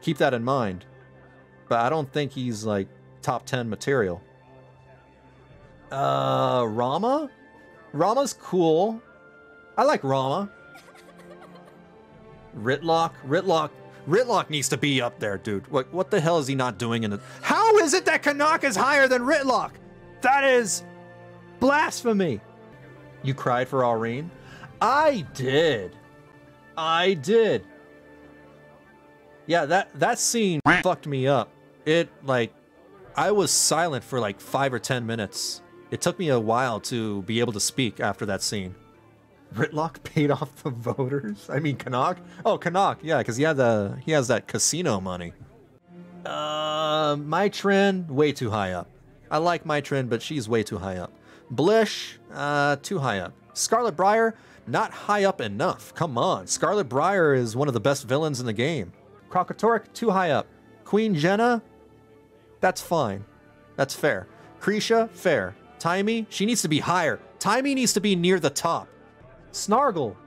Keep that in mind. But I don't think he's, like, top 10 material. Rama? Rama's cool. I like Rama. Ritlock? Ritlock needs to be up there, dude. What the hell is he not doing in it? How is it that Canuck is higher than Ritlock? That is blasphemy. You cried for Aurene? I did. Yeah, that scene fucked me up. It, like, I was silent for like 5 or 10 minutes. It took me a while to be able to speak after that scene. Ritlock paid off the voters? I mean, Canuck? Oh, Canuck, yeah, because he has that casino money. My Trin, way too high up. I like my Trin, but she's way too high up. Blish, too high up. Scarlet Briar, not high up enough. Come on, Scarlet Briar is one of the best villains in the game. Krokotoric, too high up. Queen Jenna, that's fine. That's fair. Krisha, fair. Timey, she needs to be higher. Timey needs to be near the top. Snargle.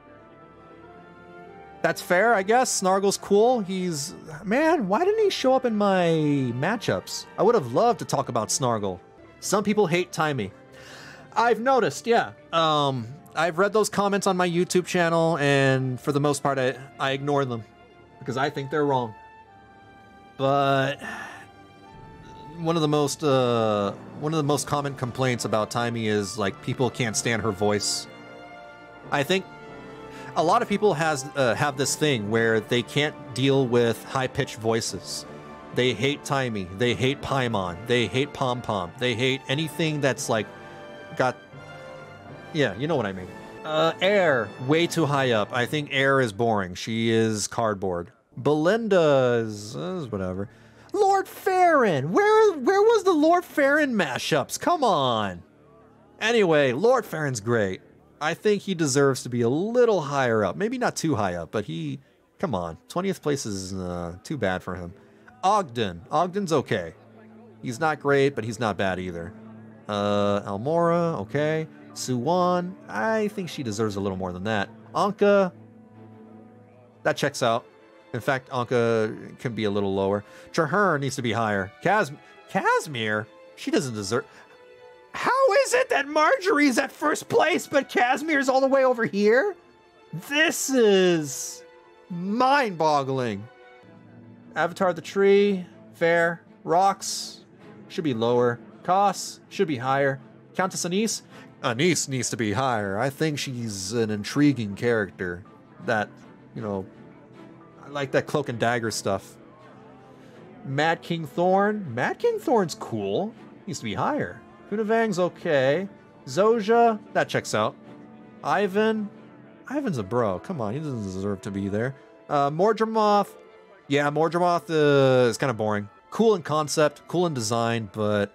That's fair, I guess. Snargle's cool. He's... man, why didn't he show up in my matchups? I would have loved to talk about Snargle. Some people hate Timey. I've noticed, yeah. I've read those comments on my YouTube channel, and for the most part, I ignore them. Because I think they're wrong. But one of the most common complaints about Taimi is like people can't stand her voice. I think a lot of people have this thing where they can't deal with high-pitched voices. They hate Taimi, they hate Paimon, they hate Pom Pom, they hate anything that's like got, yeah, you know what I mean. Air, way too high up. I think Air is boring. She is cardboard. Belinda is whatever. Lord Farron, where was the Lord Farron mashups? Come on. Anyway, Lord Farron's great. I think he deserves to be a little higher up. Maybe not too high up, but come on. 20th place is too bad for him. Ogden's okay. He's not great, but he's not bad either. Almora, okay. Suwon, I think she deserves a little more than that. Anka, that checks out. In fact, Anka can be a little lower. Traherne needs to be higher. Casimir, she doesn't deserve... How is it that Marjorie's at first place, but Casimir's all the way over here? This is mind-boggling. Avatar the Tree, fair. Rocks, should be lower. Koss, should be higher. Countess Anise? Anise needs to be higher. I think she's an intriguing character. That, you know, I like that cloak and dagger stuff. Mad King Thorn? Mad King Thorn's cool. Needs to be higher. Kunavang's okay. Zoja, that checks out. Ivan's a bro. Come on, he doesn't deserve to be there. Mordramoth. Yeah, Mordramoth is kind of boring. Cool in concept, cool in design, but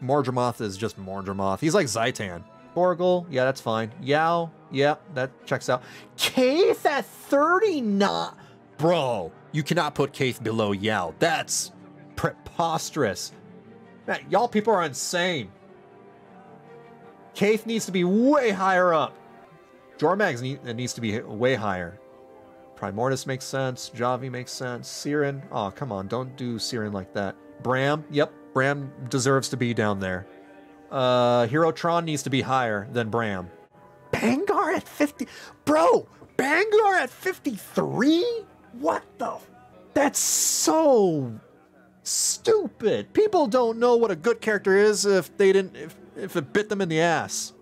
Mordramoth is just Mordramoth. He's like Zaitan. Borgel, yeah, that's fine. Yao, yeah, that checks out. Kaith at 39. Bro, you cannot put Kaith below Yao. That's preposterous. Man, y'all people are insane. Kaith needs to be way higher up. Jormags needs to be way higher. Primordius makes sense. Javi makes sense. Siren. Oh, come on. Don't do Siren like that. Bram. Yep. Bram deserves to be down there. Herotron needs to be higher than Bram. Bangar at 50. Bro, Bangar at 53? What the? That's so stupid. People don't know what a good character is if it bit them in the ass.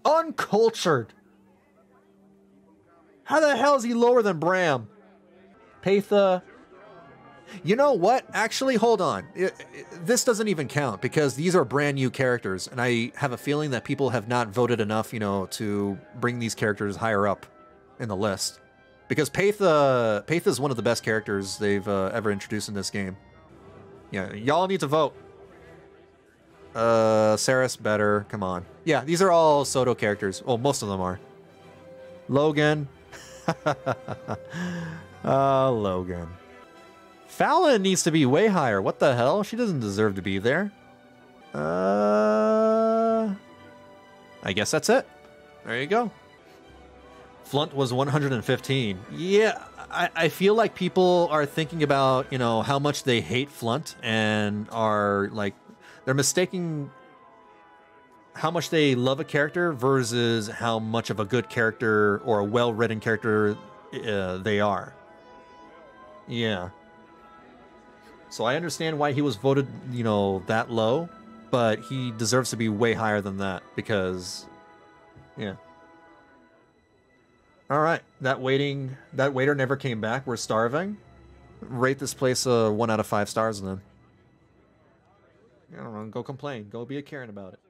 Uncultured. How the hell is he lower than Bram? Patha. You know what? Actually, hold on. This doesn't even count because these are brand new characters, and I have a feeling that people have not voted enough, you know, to bring these characters higher up in the list. Because Patha is one of the best characters they've ever introduced in this game. Yeah, y'all need to vote. Saris better. Come on. Yeah, these are all Soto characters. Well, most of them are. Logan. Logan. Fallon needs to be way higher. What the hell? She doesn't deserve to be there. I guess that's it. There you go. Flunt was 115. Yeah, I feel like people are thinking about, you know, how much they hate Flunt and are like, they're mistaking how much they love a character versus how much of a good character or a well-written character they are. Yeah. So I understand why he was voted, you know, that low, but he deserves to be way higher than that because, yeah. All right, that waiter never came back. We're starving. Rate this place 1 out of 5 stars then. I don't know, go complain. Go be a Karen about it.